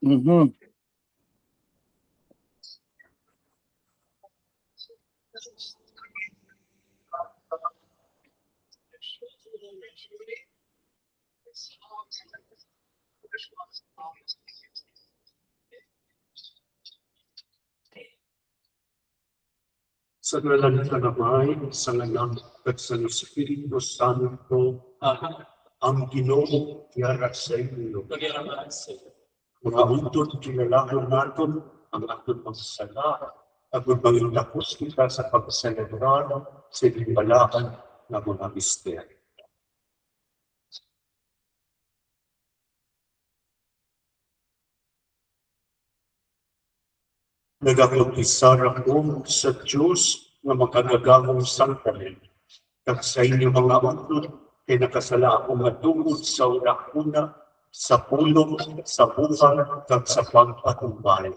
Mhm. Sa ngalan ng Amay, sa ngalan at sa Espiritu Santo, ang Ginoo tiyara sa inyo. Mga untod kinalaman natin ang atong pagsasala at magpangitapos kita sa pagselebrar sa imbalaan ng mga misteryo. Nagakukisar ako sa Diyos na makagagawang sangkali. Kag sa inyong mga untod, kay nakasala ako matungod sa unakuna, sa pulong, sa bukan, kag sa pagpatumbay.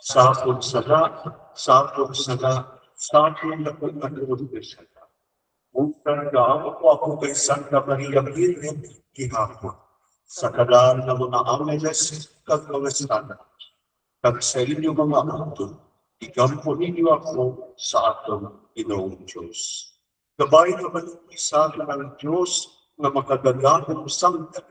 Sa akong sala, sa akong sala, sa akong nakapagpatuloy sala. Utang na ako kay Santa Maria Virgen, gihapon. Sa kalaan ng mga angeles, kag mga sana. Kag sa inyong mga untod, ikampo ninyo ako sa atong Ginoong Diyos. Gabay na manipisa ng Diyos na makagagawang sangka.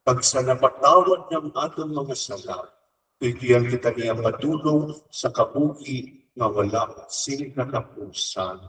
Pag sa napatawad ng atong mga sala, bigyan kita niya matulong sa kabuhi na wala sing katapusan.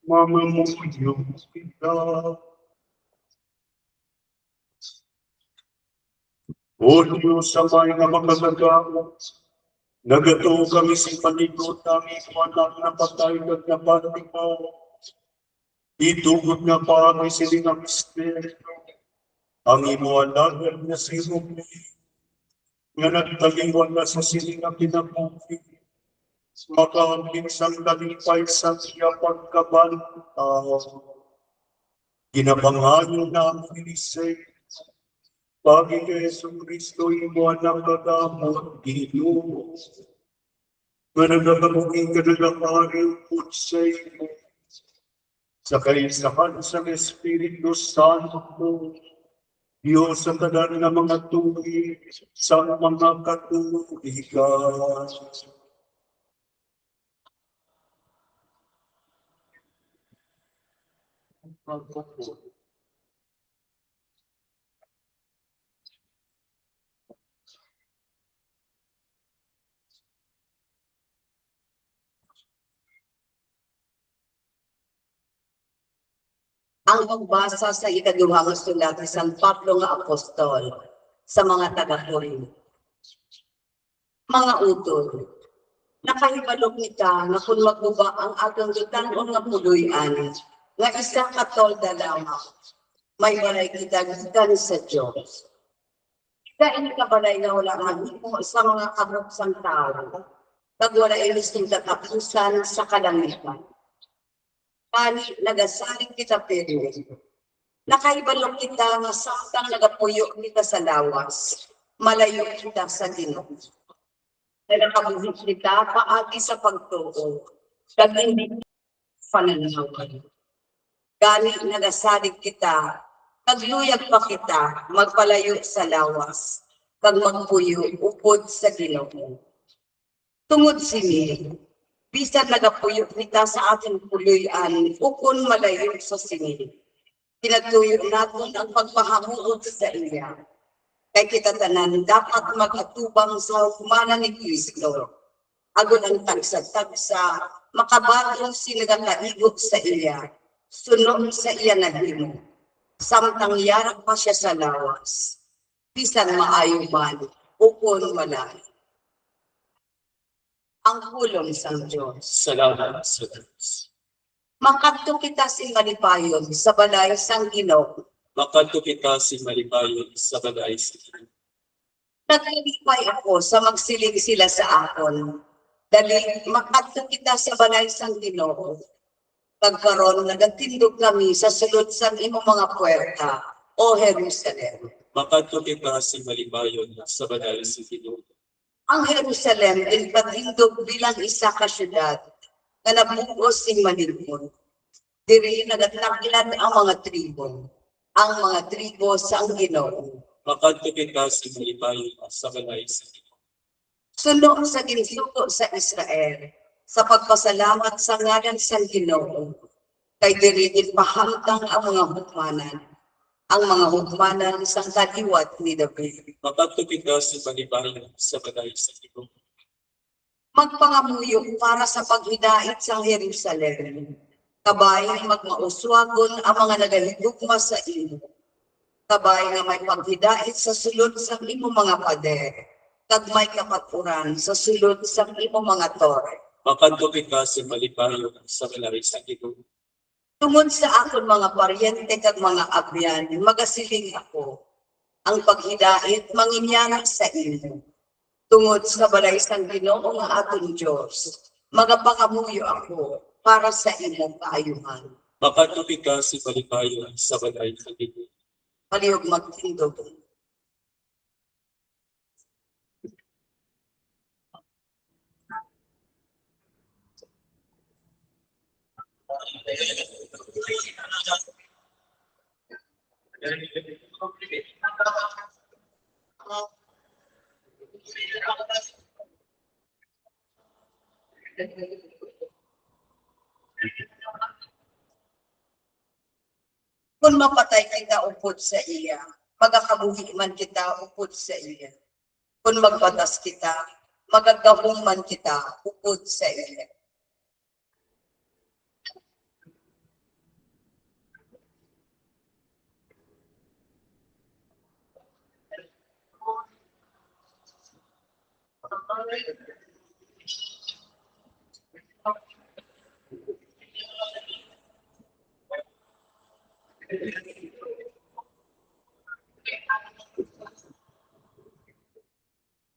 Mamamuyong kita. O Diyos sa may nga makagagawa, nagato kami sa palikot namin walang napatay at napati mo. Itugot na pa kay siling ang misteryo, ang imualagan na si Rumi, nga nagtaliwan na sa siling ang pinabuhi, makahambing sang talipay sa siya pagkabantaw. Ginabangayo na ang Eliseo, pagi kay Yesu Kristo imo ang gagamot, Ginoo. Nga nagabagong kadagapari po sa imo, sa kaisahan sa Espiritu Santo, Diyos ang tanan ng mga tuwi, sa mga katuwigan. Ang pagbasa sa ikaduhang sulat ni San Pablo nga apostol sa mga taga-Corinto. Mga utol, nakahibalok kita nga kung magbuba ang atong gitanon nga puloy-an nga isa ka tolda lamang, may balay kita gikan sa Dios. Kain ka balay nga wala mahimo sa mga kabuksang tao, kag wala ilising katapusan sa kalangitan. Kani nagasalig kita pero nakahibalok kita nga samtang nagapuyo kita sa lawas, malayo kita sa Ginoo. Nakabuhit kita paagi sa pagtuo, kag hindi pananawan. Gani nagasalig kita, kagluyag pa kita, magpalayo sa lawas, kag magpuyo upod sa Ginoo. Tungod sini, bisan nagapuyo kita sa ating puloy-an, ukon malayo sa sini. Pinagtuyo natin ang pagpahamuot sa iya. Kay kita tanan dapat mag-atubang sa humana ni Kristo. Agon ang tagsa-tagsa, makabatong sinagakaigot sa iya, sunod sa iya naghimo. Samtang yarak pa siya sa lawas, bisan maayo man, ukon malay. Ang pulong sa Diyos. Salamat sa Diyos. Makadto kita si malipayon sa balay sang Ginoo. Makadto kita si malipayon sa balay sa Ginoo. Naglilipay ako sa magsiling sila sa akon. Dali makadto kita sa balay sang Ginoo. Pagkaron nagatindog kami sa sulod sang imong mga puwerta, o Jerusalem. Makadto kita si malipayon sa balay sa Ginoo. Ang Jerusalem din patindog bilang isa ka syudad na nabugos sing malingkod. Diri nagatlakilan ang mga tribo, ang mga tribo sang Ginoo. Makadto kita si malipayon sa balay sa Ginoo. Suno sa ginsuko sa Israel, sa pagpasalamat sa ngalan sang Ginoo, kay diri din pahamtang ang mga hukmanan, ang mga hukmanan sang kaliwat ni David. Makadto kita si malipayon sa balay sa Ginoo. Magpangamuyo para sa paghidait sa Jerusalem. Kabay magmauswagon ang mga nagahigugma sa imo. Kabay nga may paghidait sa sulod sa imo mga pader. Kag may kapaturan sa sulod sa imo mga tore. Makadto kita si malipayon sa balay sa Ginoo. Tungod sa akon mga paryente kag mga abyan, magasiling ako. Ang paghidait manginyara sa imo. Tungod sa balay sang Ginoo nga aton Dios, magapangamuyo ako para sa imong kaayuhan. Makadto kita si malipayon sa balay sa Ginoo. Palihog magtindog. Kung mapatay kita upod sa iya, magakabuhi man kita upod sa iya. Kung magbatas kita, magagahong man kita upod sa iya.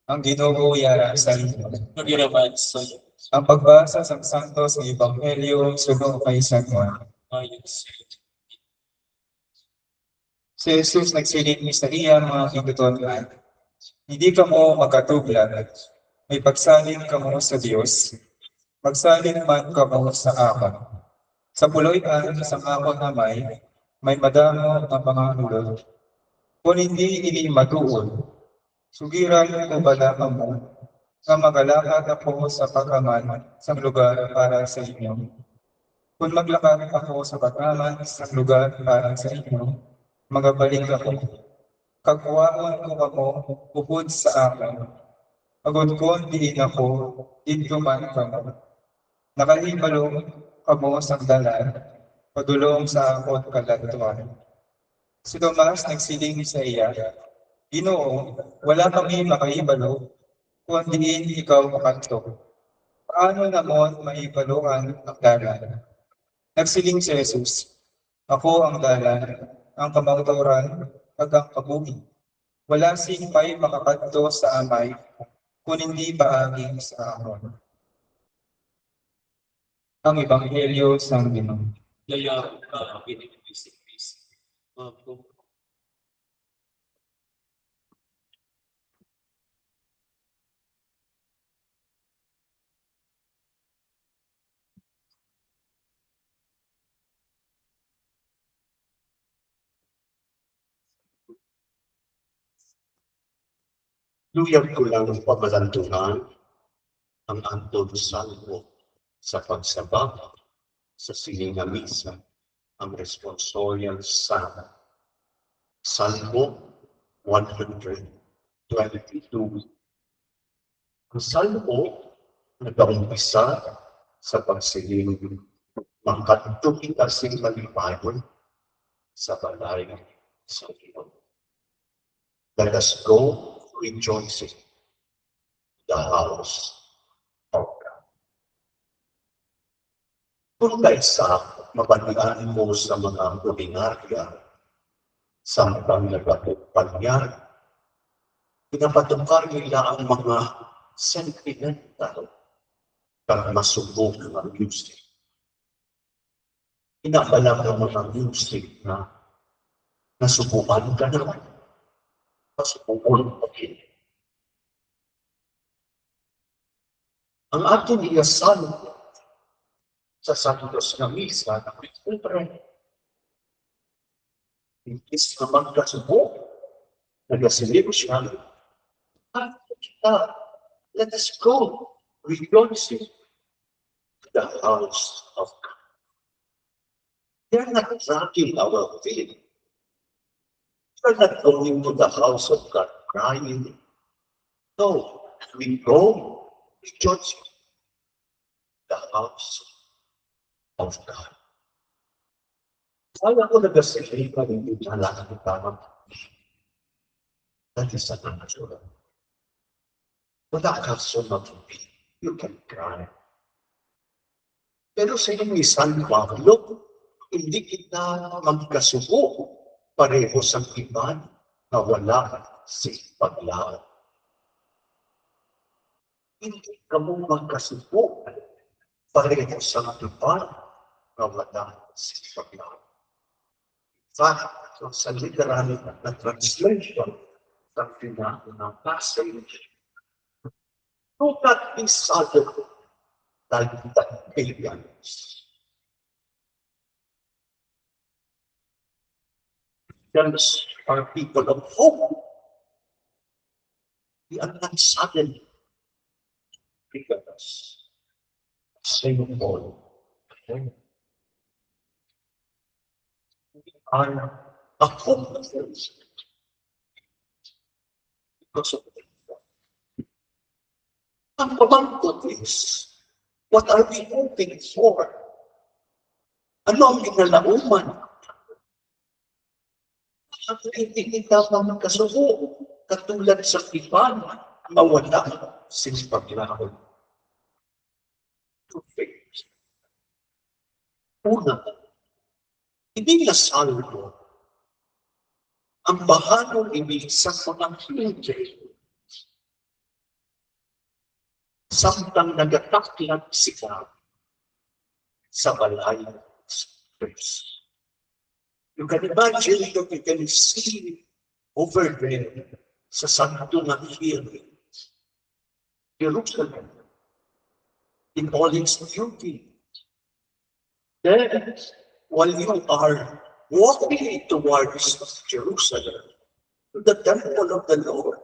Ang Ginoo yara sa inyo. Magiraman sa Ang pagbasa sa Santos ng Ebanghelyo suno kay San Juan. ayon sa Si Jesus nagsiling sa iya mga kitutunan, hindi ka mo magkatublan, may pagsalin ka mo sa Diyos, magsalin man ka mo sa akin. Sa puloy-an sa akon amay, may madamo ang mga hulog. Kung hindi ini matuon, sugiran ko ba mo, nga magalakad ako sa pagkaman sa lugar para sa inyo. Kung maglakad ako sa pagkaman sa lugar para sa inyo, magabalik ako. Kagkuhaan ko ako upod sa akin. Agod ko diin ako, dito man kamo. Nakahibalo kamo sa dalan, padulong sa akon kalagtuan. Si Tomas nagsiling sa iya, Ginoo, wala kami makahibalo, kung diin ikaw makanto. Paano namon mahibaluan ang dalan? Nagsiling si Jesus, Ako ang dalan, ang kamauturan, ag ang kabuhi. Wala pa'y makakadto sa amay, kung hindi paagi sa amon. Ang Ebanghelyo sa Ginoo. Kaya pinipis-pis. Luyag ko lang pamalantungan ang antod salmo sa pagsabak sa silinga misa, ang responsorial sana. Salmo 122. Ang salmo nag-umpisa sa pagsiling makadto kita sing malipayon sa balay sa Ginoo. Let us go rejoicing the house of God. Kung kaisa, mapanian mo sa mga ordinarya, samtang nagpatupalyan, pinapatukar nila ang mga sentimental para masubok ng music. Inabalang ng mga music na nasubukan ka naman. Masubukan pa din. Ang ating iyasal sa Santos na Misa na Kultura, imbis na magkasubok, nagasilip siya, let us go rejoicing to the house of God. They're not dragging our feet. We're not going to the house of God crying. No, we go rejoicing the house of God. Kaya ko nagasilip ka rin yung halangan ng tamang that is a natural. Wala kang sumagpapit. You can cry. Pero sa inyong San Pablo, hindi kita magkasubo pareho sa iman na wala si paglaan. Hindi ka mo magkasubo pareho sa iman na wala si paglaan. Sa literal na translation ng pinakang passage, do not be saddened like the pagans. Those are people of hope. We are not saddened because Saint Paul. We are a hopeful because of ang pamangkot is, what are we hoping for? Ano ang ginalauman? Ang hindi kita magkasubo, katulad sa iban, mawala sa paglaon. Two things. Una, hindi na salvo ang bahanong ibig sa mga hindi. Samtang nagataklat sila sa balay sa Diyos. You can imagine, you can see over there sa Santo ng Healing, Jerusalem, in all its beauty. Then, while you are walking towards Jerusalem, to the temple of the Lord,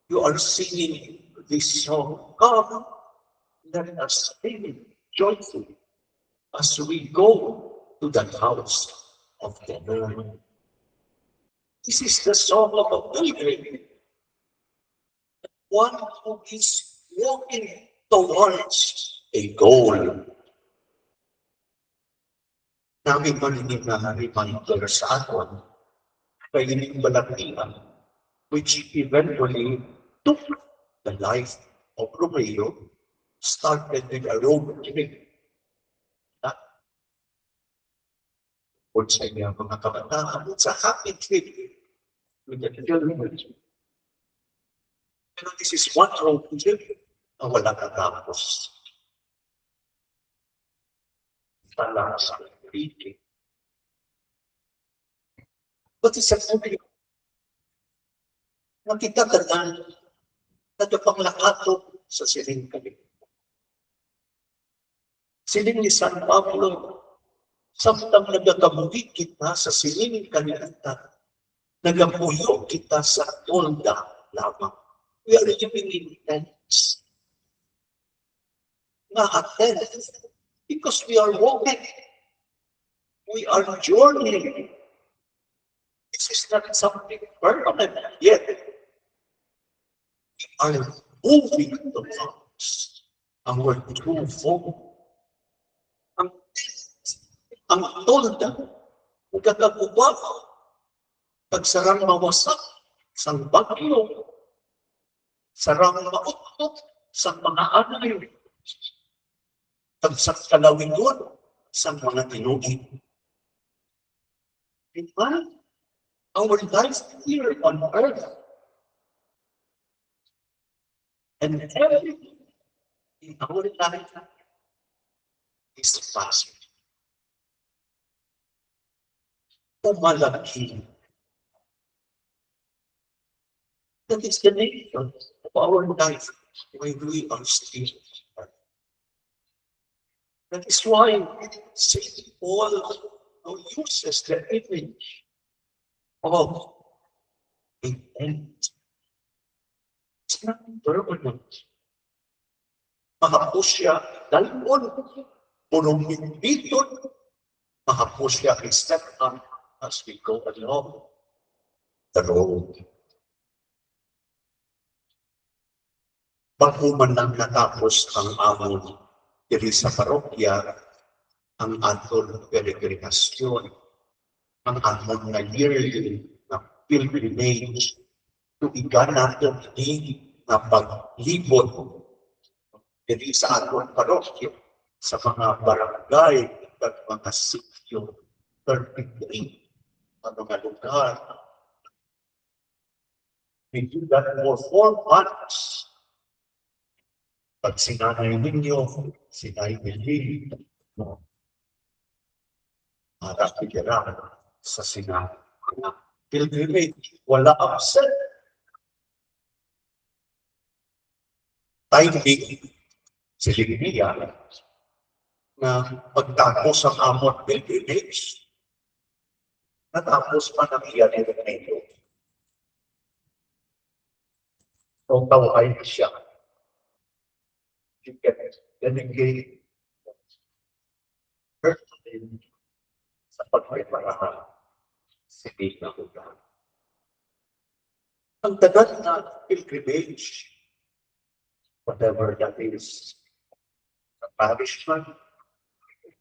you are singing this song, Come, let us sing joyfully as we go to the house of the Lord. This is the song of a pilgrim, one who is walking towards a goal. namin maninig na reminder sa aton kay ining balaktian, which eventually took the life of Romeo, started with a road trip. Kung sa inyo mga kabataan, it's a happy trip with the children. Pero this is one road trip na wala katapos. Tala sa pili. But it's a movie. Nakita ka na natupang lakato sa siling kami. Siling ni San Pablo, samtang nagkakabuhi kita sa siling kanilata, nagapuyo kita sa tolda lamang. We are living in tents. Na-attend because we are walking. We are journeying. This is not something permanent yet. We are moving towards our true form. Ang tolda, nagkakagubaw, pagsarang mawasak, sang bagyo, sarang mautot, sang mga anay, tagsak kalawingon, sang mga tinuig. Diba? Our life here on earth and everything in our life is passing. Pumalaki. That is the nature of our life when we are still. That is why St. Paul uses the image of a tent. It's not permanent. Mahapos siya dalpon, punong biton, mahapos siya step on as we go along the road. Bago man lang natapos ang amon diri sa parokya, ang aton peregrinasyon, ang aton na yearly na pilgrimage, tuigan natin ini na paglibot diri sa aton parokya, sa mga barangay at mga sityo, 33 ang mga lugar. We do that for 4 months. Pag sinanay ninyo, sinay Billy, harap-hirap sa sinanay. Pilgrimage, wala upset. Timing, siling niya, na pagtapos ang amon pilgrimage, natapos pa ng iyan ito. Kung tawain siya, you can delegate personally sa pagpaparahan sa na lugar. Ang tagal na pilgrimage, whatever that is, sa parish man,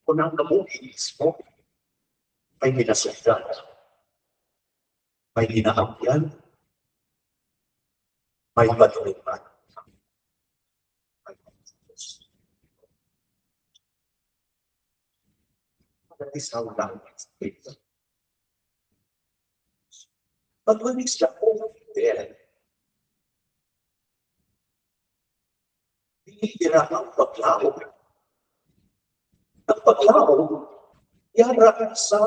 kung ang nabuhis mo, may minasundan, may inaakyan, may baturipan. That is how life is built. But when it's the over there, hinihira ang paglaho. Ang paglaho, yara sa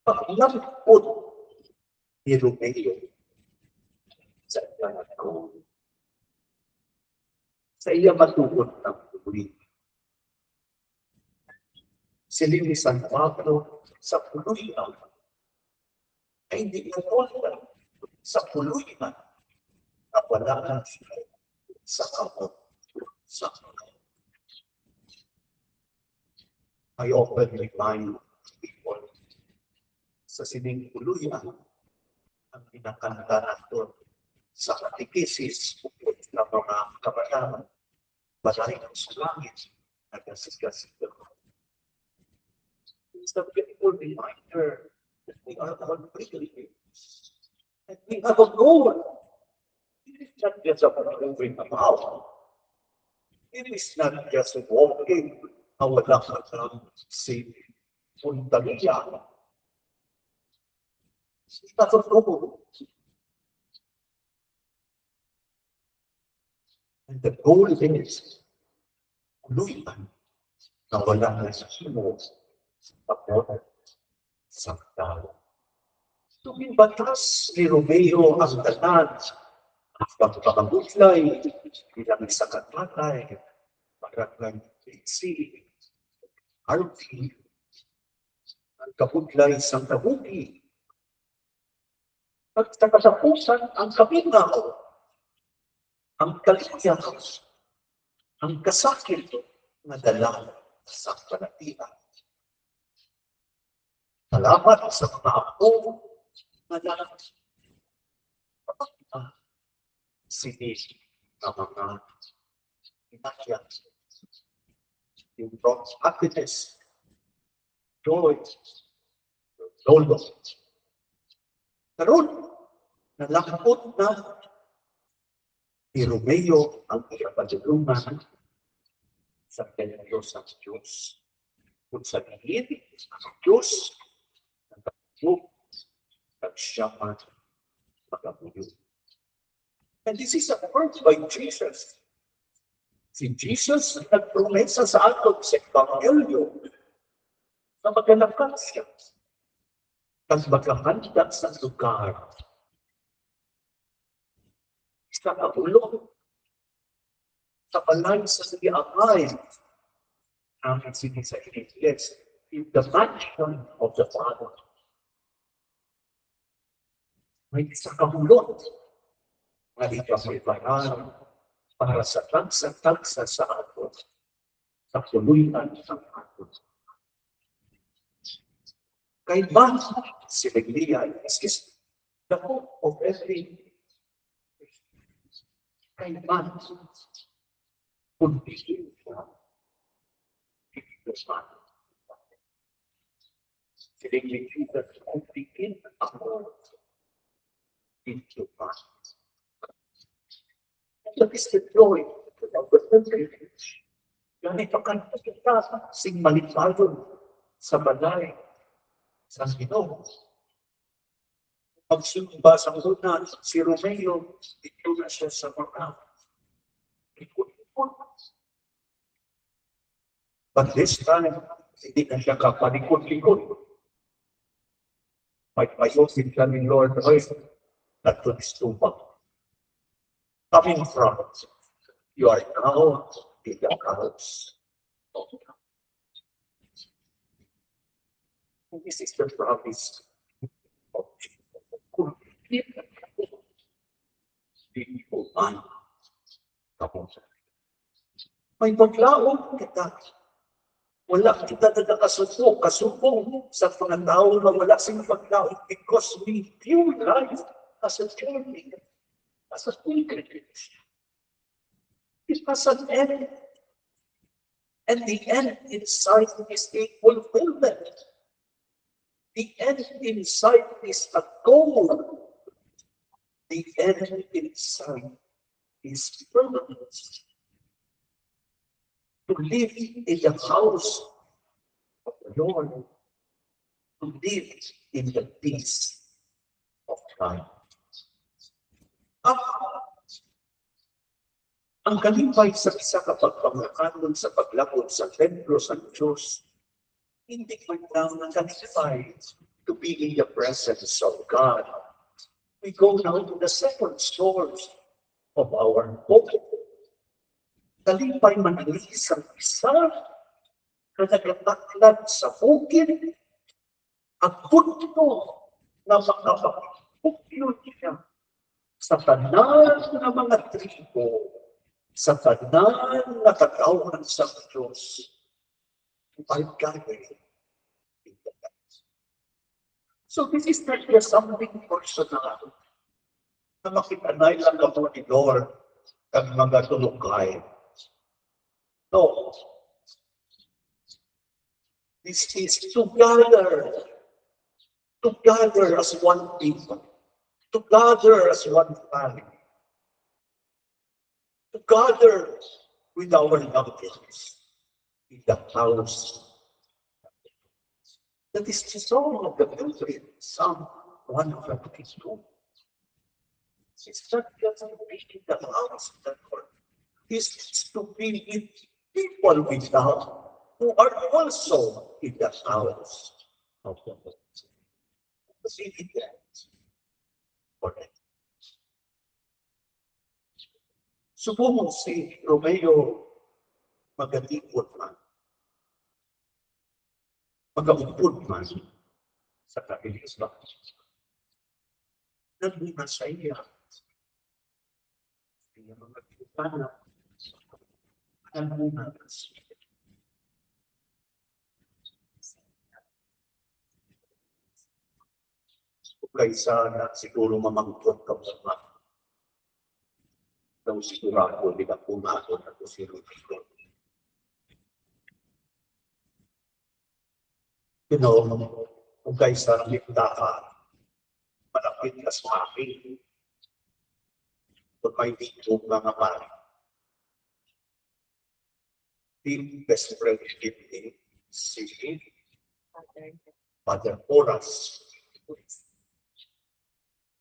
paglampod ni Romeo sa iya matugod ng tubig. Siling ni San Pablo sa puluyan ay hindi napunta sa puluyan na wala na sa kapot. I often remind people sa sining puluyan ang pinakanta natin sa katekesis ng mga kabataan, balay ng sulangit, nagasigasig ako. It's a beautiful reminder that we are all privileged. And we have a goal. It is not just about moving about. It is not just walking our lakad si Puntalia. It's not a goal. And the goal is tuluyan na wala na sa simo sa pagod sa tao. Tuging batas ni Romeo ang tanan at pagpapagutlay bilang isang katmatay para ng PHC, RP, ang kabutlay sa kabuki at katapusan ang kabingaw, ang kaligyan, ang kasakit na dala sa panatian. Salamat sa mga ako na dala sinis na mga inakyan. Yung brought happiness, joy, lolo. Karoon, nalakot na ni Romeo ang ikapadulungan sa Diyos ang Diyos. Kung sabihin ang Diyos, nagpapulog, nagsyaman, magpapulog. And this is a word by Jesus. Si Jesus nagpromesa sa atin sa Evangelyo na magalakan siya at maghahanda sa lugar sa kabulong sa balay sa siya-amay ang sige sa English in the mansion of the Father. May isa kabulong na ikapaparan para sa tagsa sa atin sa tuluyan ng atin. Kay ba si Leglia is the hope of every kay ba kung bigyan siya si Leglia kung bigyan ako into God. That is the joy of the privilege. Ganit ang kita sing malipado sa balay sa Ginoo. Pagsumba sa una, si Romeo, ito na siya sa mga ikot-ikot. But this time, hindi na siya kapalikot-likot. May payosin siya ni Lord, oy, natulistupa. Coming from, you are now in the house of God. This is the promise of people man. May paglaon kita. Wala kita kasubong sa mga tao na wala sing paglaon because we view life as a journey. As a pilgrimage. It has an end. And the end inside is a fulfillment. The end inside is a goal. The end inside is permanence. To live in the house of the Lord. To live in the peace of God. Ang kalipay sa isa kapagpangakanon sa paglabot sa templo sa Diyos, hindi man lang nakalipay to be in the presence of God. We go now to the second source of our hope. Kalipay manilis ang isa na naglataklan sa bukid at punto na makapagpukyo niya sa tanan ng mga tribo, sa tanan na katawan sa Diyos, ay gathering in the light. So this is not just something personal na makitanay lang ako ni Lord ang mga tulungkay. No. This is together as one people, together as one family, together with our loved ones in the house. That is the song of the country, Psalm 152. It's not just to be in the house of the Lord. It's to be with people with love who are also in the house of the Lord. Kasi it is correct. Subong si Romeo magatipod man, magaupod man sa kapilisba. Nagmuna sa iya. Kaya mga kipana, nagmuna sa iya. Kaysa na siguro mamangkot ka sa daw sigurado nila pumato na ito si Rodrigo. You know, kung kaysa naglikta ka, malapit ka sa akin, kung may dito mga pari. The best friend ni si Father Horace.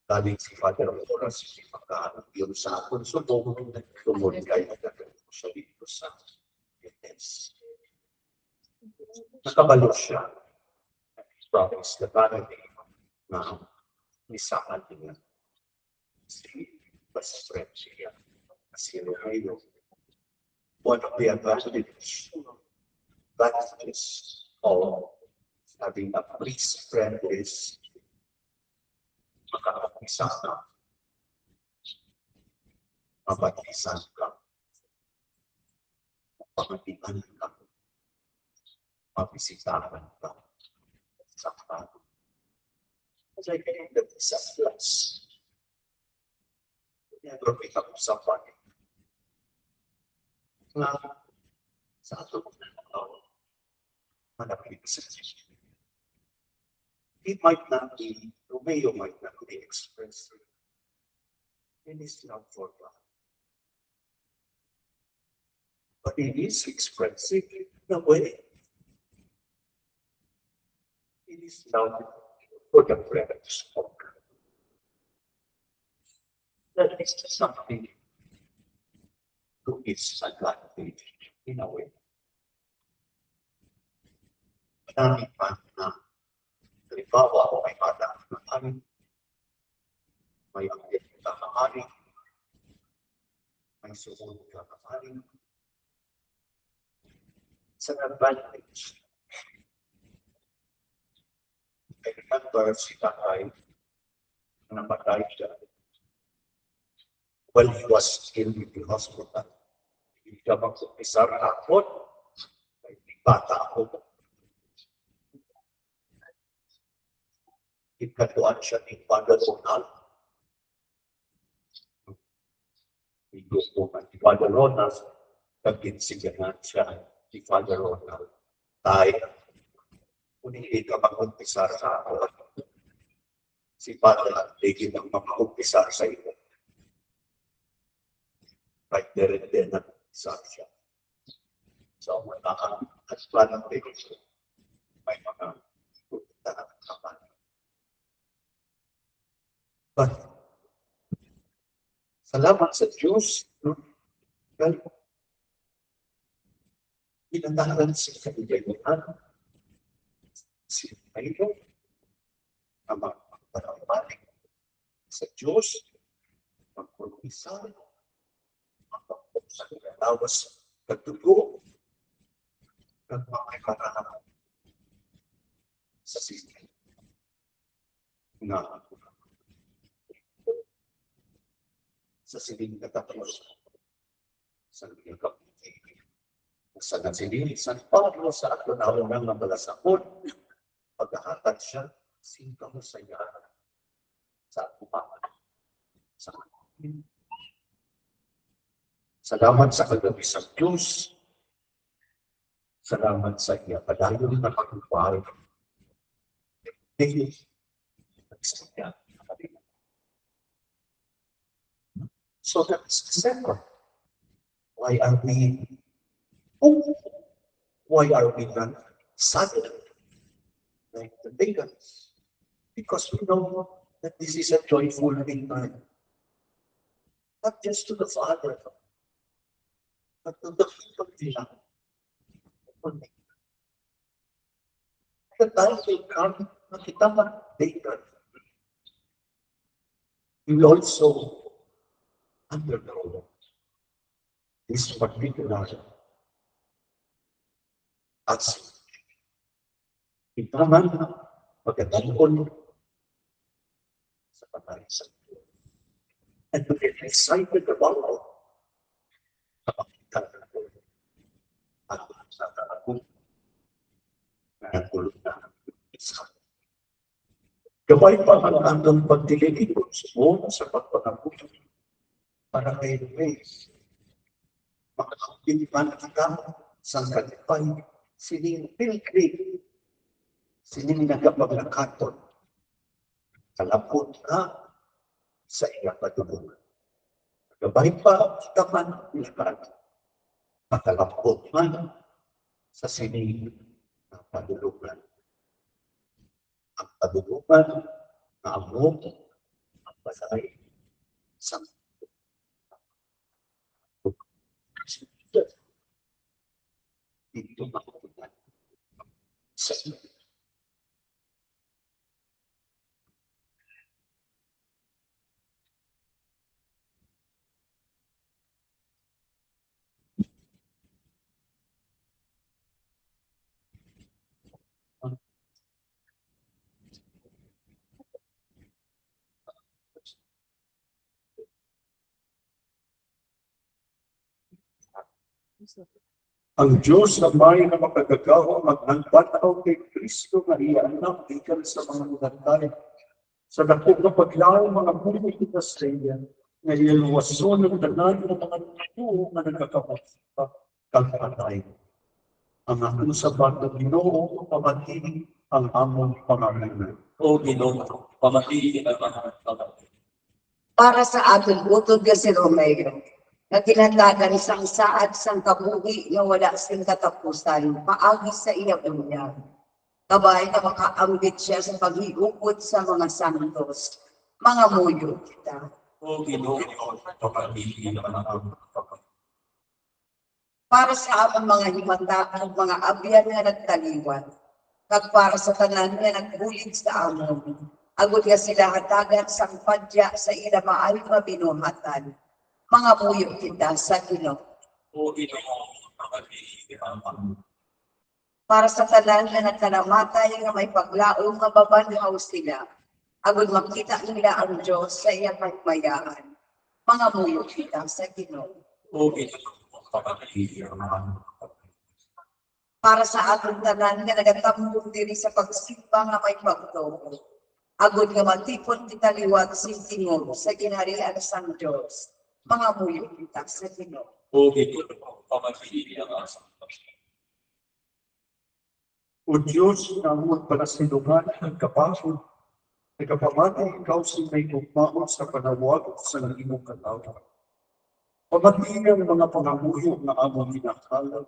Galing si Father Horace, si Pagkaano, yun sa akin, so tumulgay na gagawin ko siya dito sa Yes. Nakabalo siya. Promise na parang na nisaan niya si best friend siya. Si Romeo. One of the advantages of having a priest friend is makakapisa ka, mabatisan ka, mapamatian ka, mabisitahan ka, sa kato. As I think that is a plus. Never pick up somebody. Na sa ato manapit sa siya. It might not be, Romeo might not be expressed in his love for God. But it is expressive in a way. It is love for the presence of God. That is something to its advantage in a way. Marami pa na halimbawa o may bata na kami, may akit ka kamari, may susunod ka kamari. It's an advantage. I remember si Tatay, namatay siya. While he was still in the hospital, hindi siya mag-umpisa hapon, may bata ako. Ikatuan siya ni Father Ronald. Ito po ni Father Ronald, nag-insiganan siya ni Father Ronald. Tayo, kung hindi ka mag-umpisa sa ako, si Father hindi ka mag-umpisa sa iyo. Right there and then, nag-umpisa siya. So, at planong pagkakas, may mga punta na kapan. But, salamat sa Diyos, no? Well, inandaran si Kaibigan, si Mayo, na magpapalambalik sa Diyos, magpapisa, magpapapsa ng lawas, katugo, ng mga karanap sa sistema na sa siling katapos sa mga kapitid. Sa nasiling San Pablo sa ato na unang nabalasakot, pagkahatag siya, singka mo sa iya sa upahan. Salamat sa kagabi sa Diyos Salamat sa iya padayon na pagkukuhay. Dahil nagsaya. So that's the second. Why are we, oh, why are we not saddened like the pagans? Because we know that this is a joyful return. Not just to the Father, but to the people nila. The time will come na kita mag-pagan. We will also undergo this particular action. Kita man magkataon sa patay sa Diyos. And to get excited about it, kapakita na po at sa ako na nagulog na isa. Gabay pa ang andong pagdiligid mo sa pagpapagod para kay Luis. Makakapilipan kita sa kalipay, sining pilgrim, sining nagapaglakaton, kalapot na sa iyang patulungan. Gabay pa kita man lakat, makalapot man sa sining na patulungan. Ang patulungan na among ang balay sa dito makukunan sa iyo. Ang Diyos na may na makagagawa magnangbataw kay Kristo na iaanak ikan sa mga nagantay. Sa dakong na paglaong mga buhay kita sa iya, na iluwason ng tanan ng mga tuo na nagkakapasita kagkatay. Ang akong sabat na Ginoo pamatiin ang among pangangailangan. O Ginoo, pamatiin ang mga pamatiin. Para sa ating utod nga si Romeo, na tinatagan sang saad sang kabuhi nga wala sing katapusan, paagi sa iyang unya. Kabay na makaambit siya sa paghiukod sa mga santos, mga muyo kita. O Ginoo, pamatiin ang mga pamatiin. Para sa among mga himata at mga abyan nga nagtaliwan, kag para sa tanan nga nagbulig sa amon, agud nga sila hatagan sang padya sa ila maayo nga binuhatan, mga muyo kita sa Ginoo. O Ginoo, pamatiin ang mga pamatiin. Para sa tanan nga nagkalamatay nga may paglaom nga babanhaw sila, agud makita nila ang Diyos sa iyang pagmayaan, mga muyo kita sa Ginoo. O Ginoo, pamatiin ang mga pamatiin. Para sa atong tanan nga nagatambong diri sa pagsimba nga may pagtuo, agud nga matipon kita liwat sing tingog sa ginharian sang Diyos, mga muyo kita sa Ginoo. O Ginoo, pamatiin ang mga pamatiin. O Diyos na amon palasinungan ng kapasod, nagkapamatay ikaw si may gugmao sa panawag sa imong katawa. Pamatiin ang mga pangamuyo na among ginakalag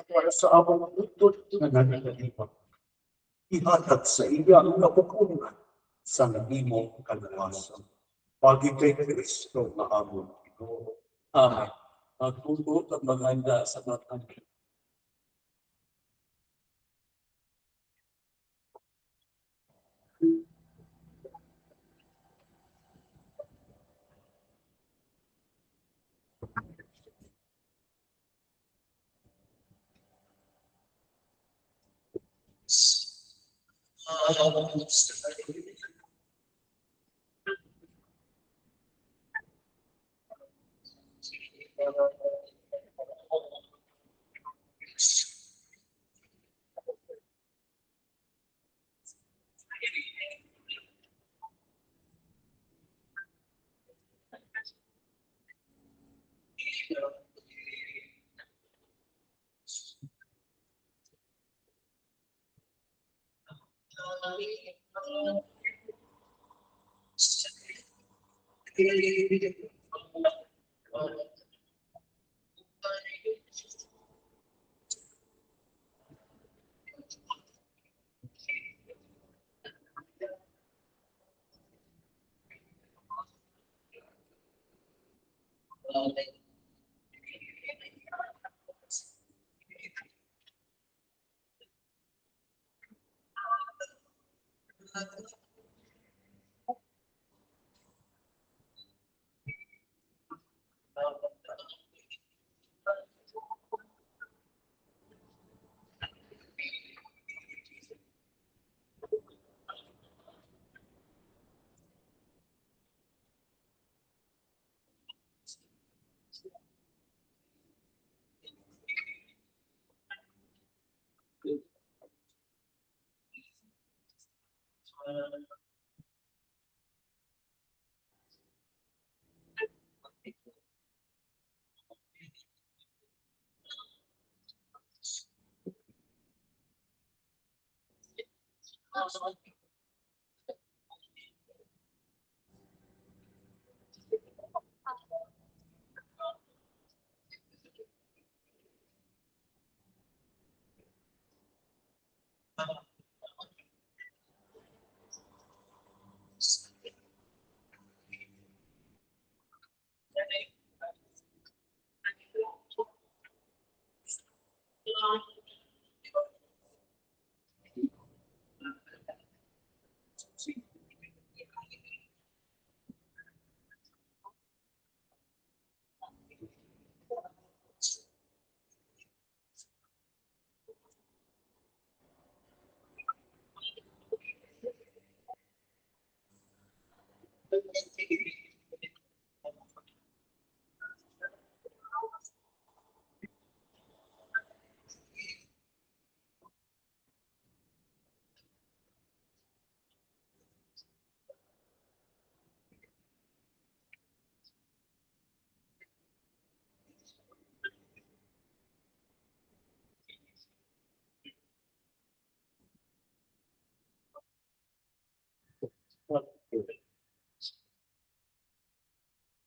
para sa among utod na nananalipan. Ihatag sa iya ang napupunan sa imong kalawasan. Pagi kay Kristo na among Ginoo. Amen. Magtuto at maghanda sa batang.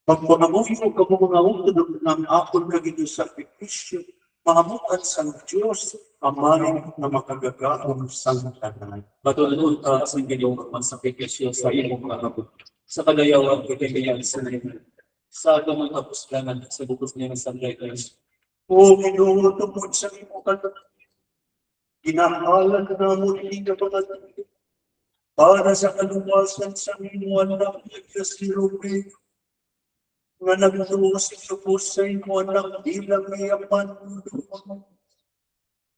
Pagpanamuyo ka mo mga utod ng akon kagito sakripisyo, mahamukan sa Diyos, amaling na makagagaon sa tanan. Matulunod ka sa ginawang mansakripisyo sa iyong mga sa kadayawan kagayahan sa naman. Sa agamang kapuslangan sa bukos niya ng sanday kayo. O Ginoo, tungkol sa imo kanan, ginahalan na mo ni ka para sa kaluwasan sa imo anak na Diyos ni Rubén, nga nagtuos po sa imo anak bilang iyaman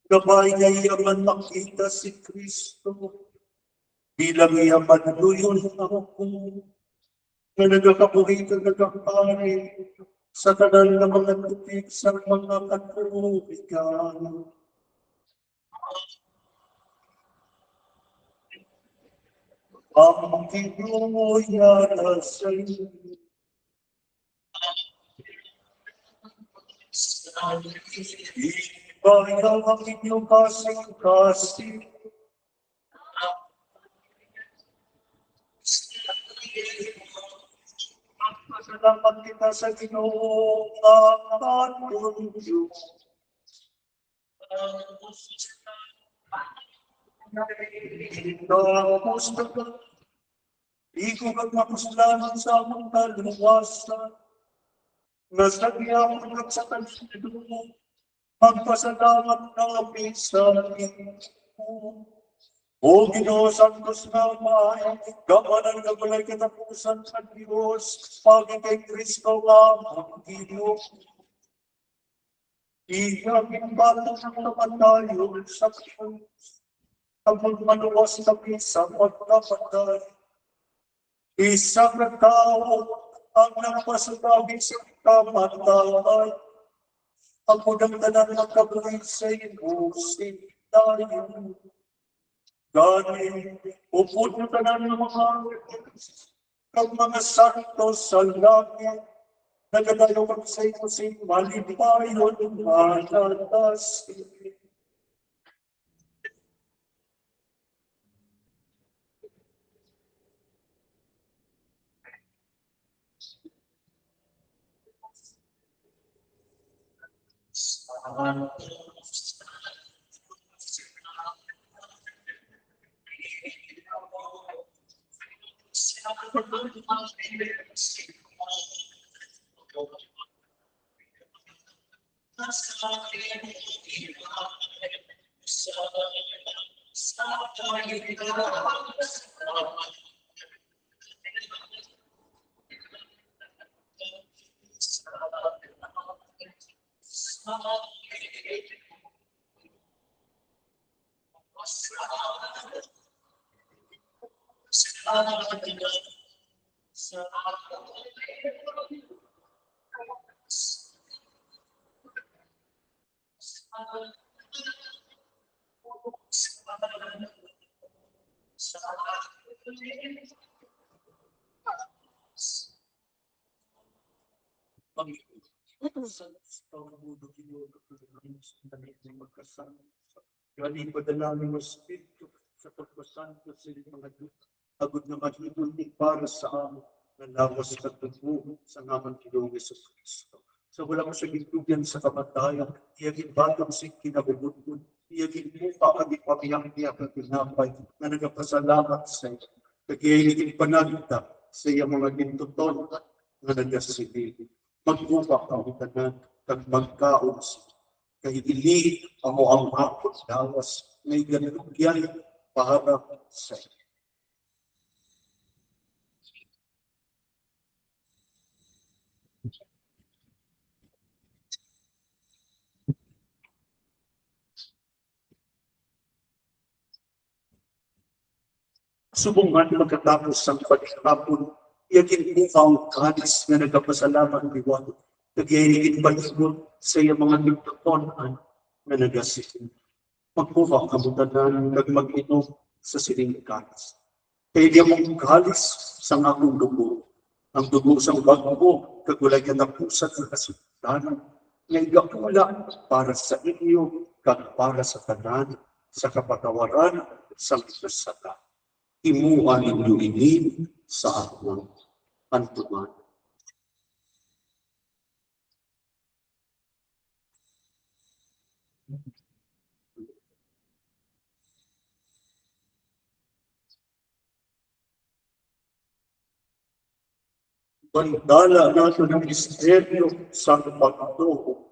gabay nga iyaman makita si Kristo bilang iyaman luyon ako nga nagakabuhi ka nagkakari sa tanan ng mga tutik sa mga katulikan. Ang Ginoo yara sa iyo, ibayang ang inyong kasing-kasing. Salamat kita sa Ginoo nga aton Diyos. Tapos na ka, di ko magmakuslanan sa among kaluwasan. Nasagya ko lang sa kanino, magpasalamat na kami sa Ginoo. O Ginoo Santos naman, gawanan ng balay katapusan sa Diyos, paging kay Kristo nga ang Ginoo. Iyagin batang ng napatayo sa Diyos, ang magmaluwas kami sa pagkapatay. Isang tao ang napasagabi sa kamatay. Ang unang tanan ng kabuhay sa iyo, tayo. Gani, upod na tanan ng mga santo sa langit, nagadayo kami sa iyo sing malipayon manatas. Galing padalangin mo Espiritu sa pagpasanto sa iyong mga duta. Agod na maghinundi para sa amin na lawas sa tubo sa naman Ginoong Jesucristo. Sa wala mo sa gitugyan sa kamatayan, iyagin batang si kinabubudbud, iyagin mo pa ang ipamiyang-iyak na tinapay na nagpasalamat sa iyo. Kagiyagin panagita sa iyang mga gintuton na nagasilig. Magbuka ka ang tanan, kag magkaon siya. Kay dili amo ang hapon dawas ngay ganugyan para sa iyo. Subungan magkatapos ang paghapon, iyagin mo ang kanis na nagpasalamat diwat. Nagyayigin baligon sa iyang mga nagtatonan na nagasitin. Magkuha ka mutanan nagmag-inom sa siling kanis. Kaya diya mong kalis sa akong dugo. Ang dugo sa bago, kagulay ka na pusat sa kasultanan. Ngay gapula para sa inyo, kag para sa tanan, sa kapatawaran, sa kasata. Imuha ninyo ini sa akong pantuman. Bandala natin ang misteryo sa pagtuo.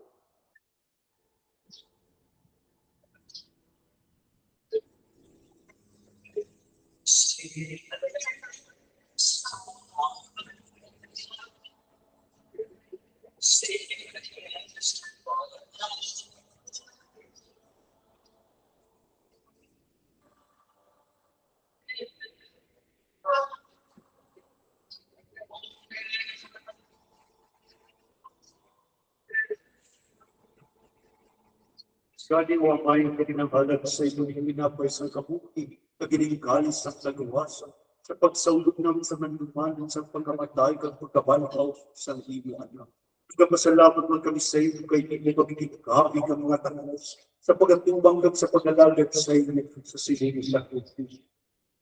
Kadi wa may kinanghalag sa inyong hinapay sa kabuti, kagininggalis sa nagawasan, sa pagsaulog namin sa manumanan, sa pagkamatay, kag pagkabalakaw sa imo anak. Nagpasalamat man kami sa iyo, kay inyo pagkikikabi ng mga tanos, sa pagatumbang sa pag-alagad sa inyo, sa siling sa Kristo.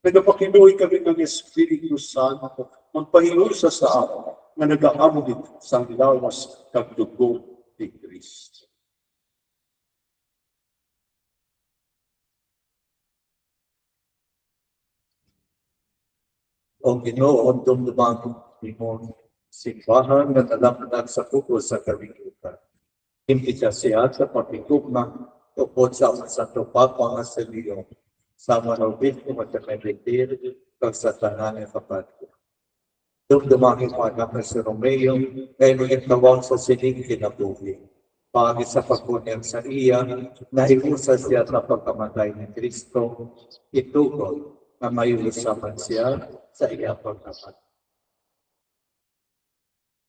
Nagpakinuoy kami ng Espiritu Santo, magpahinusa sa amin, na nag-aamod sa lawas kag dugo ni Kristo. O Ginoo, dumdumang imong simbahan nga nalamdag sa kuko sa kaligutan. Impita siya sa pagigugma tungkol sa Santo Papa nga sa Leon, sa manobit ko magkakaibitir kag sa tanan ng kapatid. Dumdumang imong anak si Romeo, kay nagitawang sa siling kinabuhi. Pagi sa pagkunyang sa iya, nahiusa siya sa pagkamatay ni Kristo, itugol na may usapan siya sa iyang pagkapat.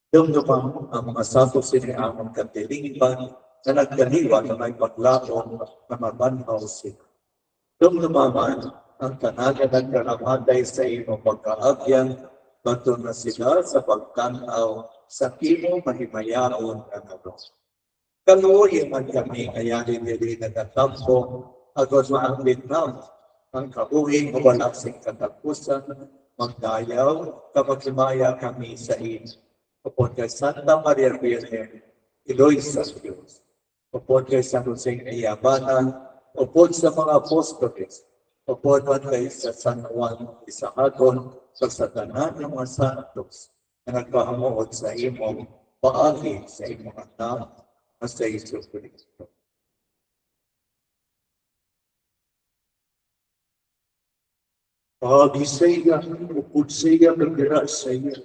Dumdumang ang mga sato siniamang katilingban na nagkaliwa na may paglaon na mabanhaw sila. Dumdumaman ang tanaga nagkaramatay sa imong pagkaagyan, bato na sila sa pagkanaw sa imo mahimayaon ang ano. Kaluoy man kami ayanin nili nagtatampo, agos maanglit na ang kabuhing mawalasing katapusan, magdayaw, kapagsimaya kami sa inyo. Kapag kay Santa Maria Virgen, Iloy sa Diyos. upod kay San Jose Iyabatan, upod sa mga apostoles, upod kay sa San Juan Isahagon, sa tanan ng mga santos, na nagpahamuot sa imong paagi sa imong anak na sa Isus Kristo. Paagi sa iya, upod sa iya, pagdira sa iya,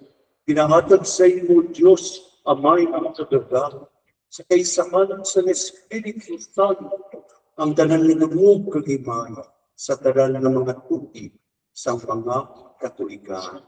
ginahatag sa imo, Diyos, Amay ang kagaga, sa kaisaman sa Espiritu Santo, ang tanan linumog kagimaya sa tanan ng mga tuig sa mga katuigan.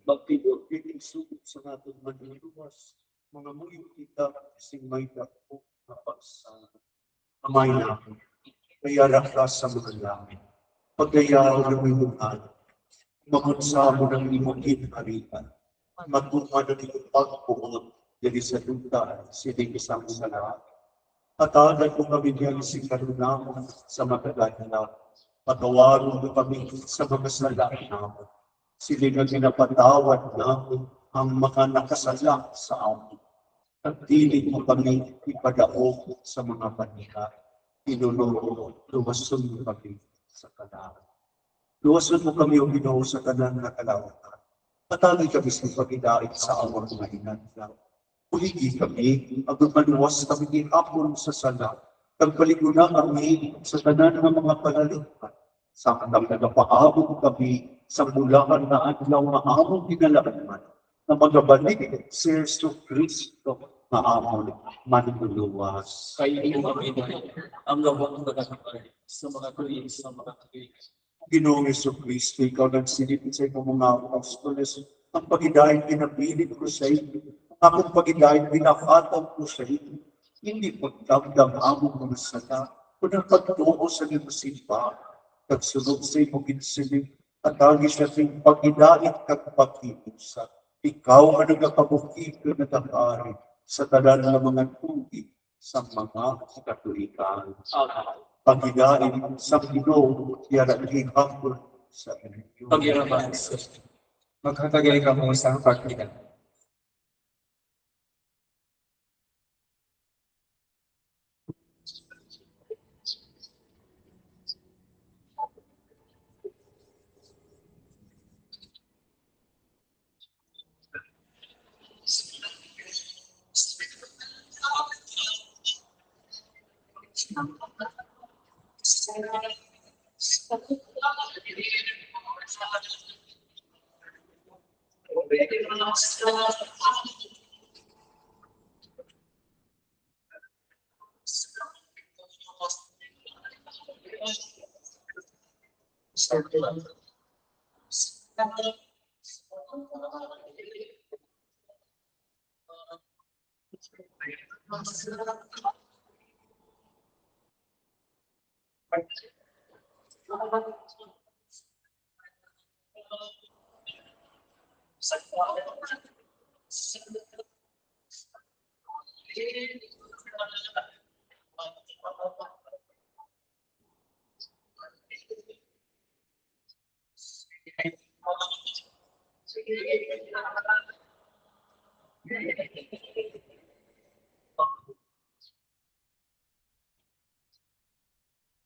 Magtibot din sugod sa natong manluwas, mga muyo kita sing may dako na pagsana. Amay namin, kayara ka sa mga langit, pagkayaw ng iluhan, magunsa mo ng imong kinharian, magbuman ng iyong pagpuot, dili sa duta, siling isang sa lahat. Atagan ko kami diyan si karunamon sa magaganda, patawarin mo kami sa mga sala namin. Sila na ginapatawad namin ang mga nakasala sa amin. At dili mo kami ipadaog sa mga panika. Inunod, luwason mo kami sa kalawan. Luwason mo kami o Ginoo sa tanan na kalawatan. Patagay kami sa pagidait sa awang mga hinanlang. Uligi kami, agpaluwas kami ni hapon sa sala. Pagpaliguna kami sa tanan ng mga palalipan. Sa kanang nagapaabot kami sa bulangan na adlaw na among ginalaman na magabalik si Yesu Kristo na amon manluluwas. Kay iyong aminay, ang lawang nagkakapay sa mga tuig sa mga tuig. Ginoong Yesu Kristo, ikaw nagsilip sa iyong mga apostoles, ang paghidahin pinabilit ko sa iyo, akong paghidahin pinakataw ko sa iyo, hindi pagdamdam among mga sala, kundi pagtuo sa iyong simbahan, pagsunod sa iyong ginsilip, at lagi sa iyong paghidahin kag pagkipusa. Ikaw ang nagkakabukid na nagkakari sa tanan ng mga tuig sa mga katuigan. Paghidain sa Ginoo, yarating hapon sa inyo. Pagiraman sa Maghatagay ka mo sa pagkita.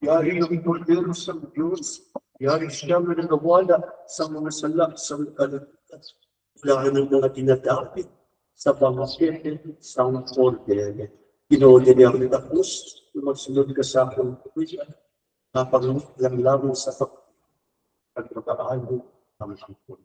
Yari ang kordero sa Diyos. Yari siya na nagawala sa mga sala sa kalagkat. Lahat ng mga dinadapit sa pangasitin sa kordero. Ginootin niya ang tapos, magsunod ka sa akong kuya. Napaglit lang lamang sa pagkakaan mo ang ampun.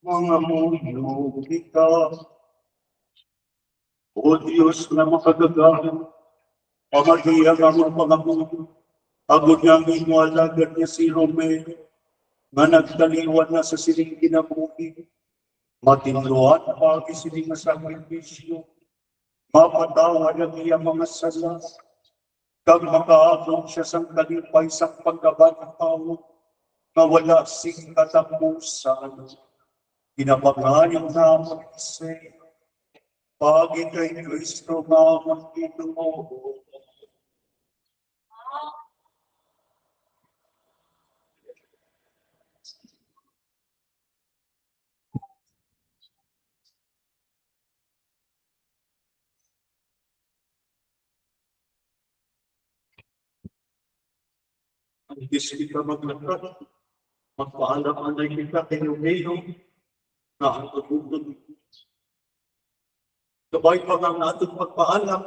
Mga mundo kita, O Diyos na makagagahan, pamagiyang ang pangabuto, agod nga ang imo alagad niya si Romeo, nga nagtaliwan na sa siling kinabuhi, matinluan pa siling nga sakripisyo, mapatawad ang iyang mga sala, kag makaabot siya sa kalipay sa pagkabantaw, nga wala sing katapusan. Ginabangayan naman kasi, pagi kay Kristo naman Ginoo. Ang hindi ka maglakad, magpaalam-alay kita kay Romeo, na ang tutugod. Kabay pa nga nga atong pagpaalam,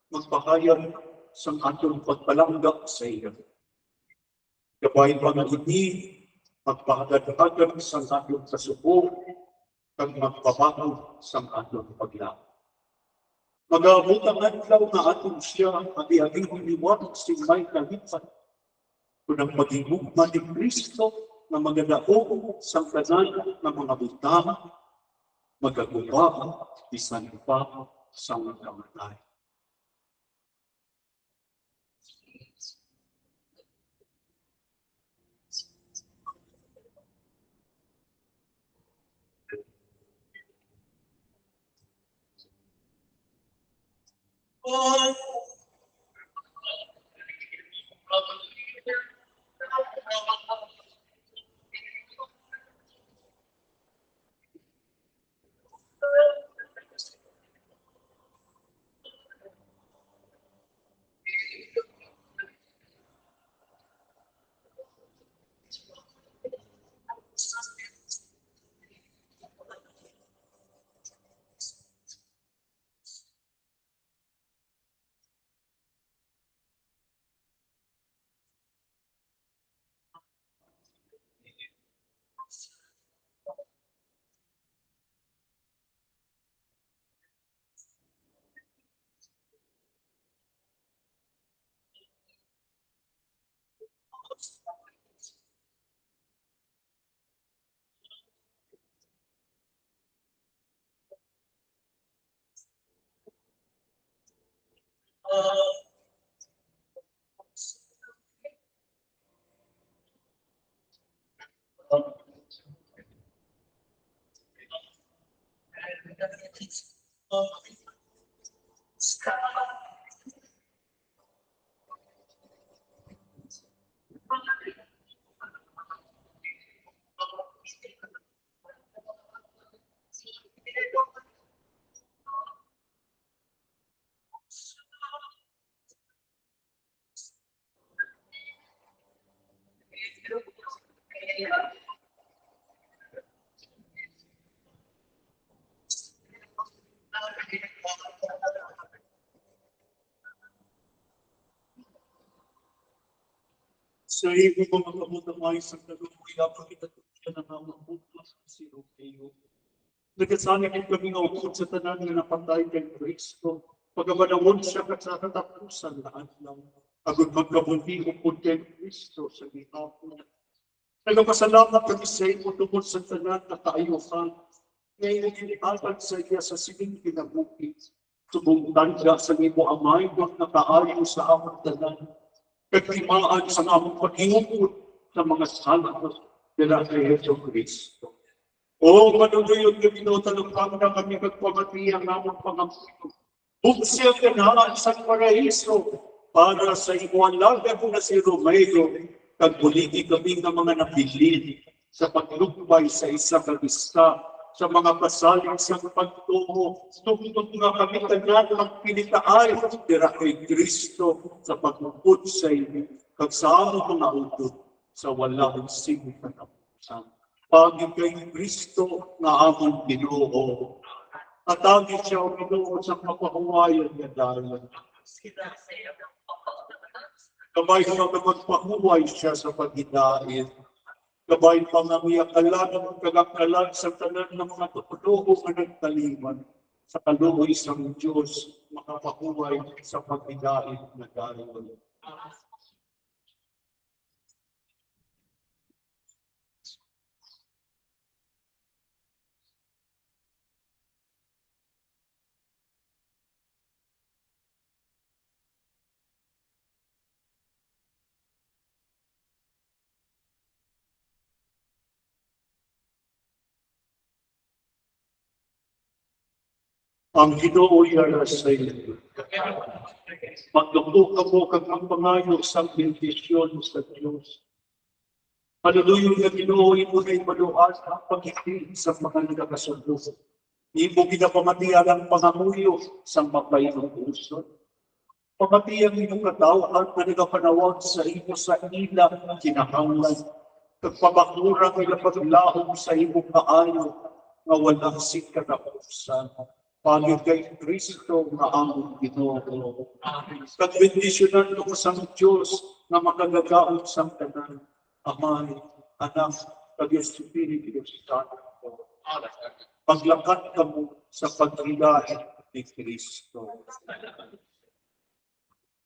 magpahayag sa atong pagpalanggap sa iyo. Kabay pa nga hindi, magpahagad-hagad sa atong kasuko, kag magpabago sa atong paglakad. Mag-aabot ang adlaw na atong siya, agi-aging liwanag si may kalipat. Kung ang pag-ibugma ni Kristo na magadaog sa kanan ng mga butang, magagawa bisan pa sa mga kamatay. Sa iyo ko makamutamay sa kalukuya pagkitatuya ng mga utos si Romeo. Nagkasana kong kami nga ukod sa tanan na napatay kay Kristo. Pagamanawon siya kat sa katapusan na adlaw. Agad magkabundi ukod kay Kristo sa gihapon. Nagpasalamat kami sa iyo tungkol sa tanan na kaayuhan. Ngayon inialad sa iya sa sining kinabuhi. Subong tanda sa imo amay na kaayo sa among tanan. Katimaan sa among pag-iupod sa mga salamat nila kay Yeso Kristo. O manunuyon kami no talupang na kami kagpamati ang among pangampuno. Buksil ka na sa paraiso para sa imuan lagat na si Romeo. Kagbuligi kami ng mga napilin sa paglukbay sa isang kabista sa mga pasaling sa pagtungo. Tungtong nga kami tanan ng pinitaay dira kay Kristo sa pagmupod sa inyo. Kag sa among mga utod sa walang sing katapusan. Pagin kay Kristo na among Ginoo. At agit siya o Ginoo sa kapahuwayan niya dahil. Kamay siya na magpahuway siya sa paghidain. Kabay pangangiyakalan ng kagakalan sa tanan ng mga tutulogo na nagtaliman sa kaluoy sa Diyos makapakuhay sa paghidain na dahil. Ang Ginoo yara sa iyo. Magdugtog ka mo kag magpangayo sa bendisyon sa Diyos. Panuloy nga Ginoo imo na ipaluas ang pag-ibig sa mga nagkasundo. Imo ginapamatiyan ang pangamuyo sa mapayong puso. Pamatiyan imo katawhan na nagapanawag sa imo sa ilang kinahanglan. Kagpabakura nga paglaom sa imo kaayo nga walang sikatapusan. Pagin kay Kristo na among Ginoo. Kagbendisyonan ko sa Diyos na makagagaon sa tanan. Amay, Anak, kag Espiritu Santo. Paglakat kamo sa paghilahin ni Kristo.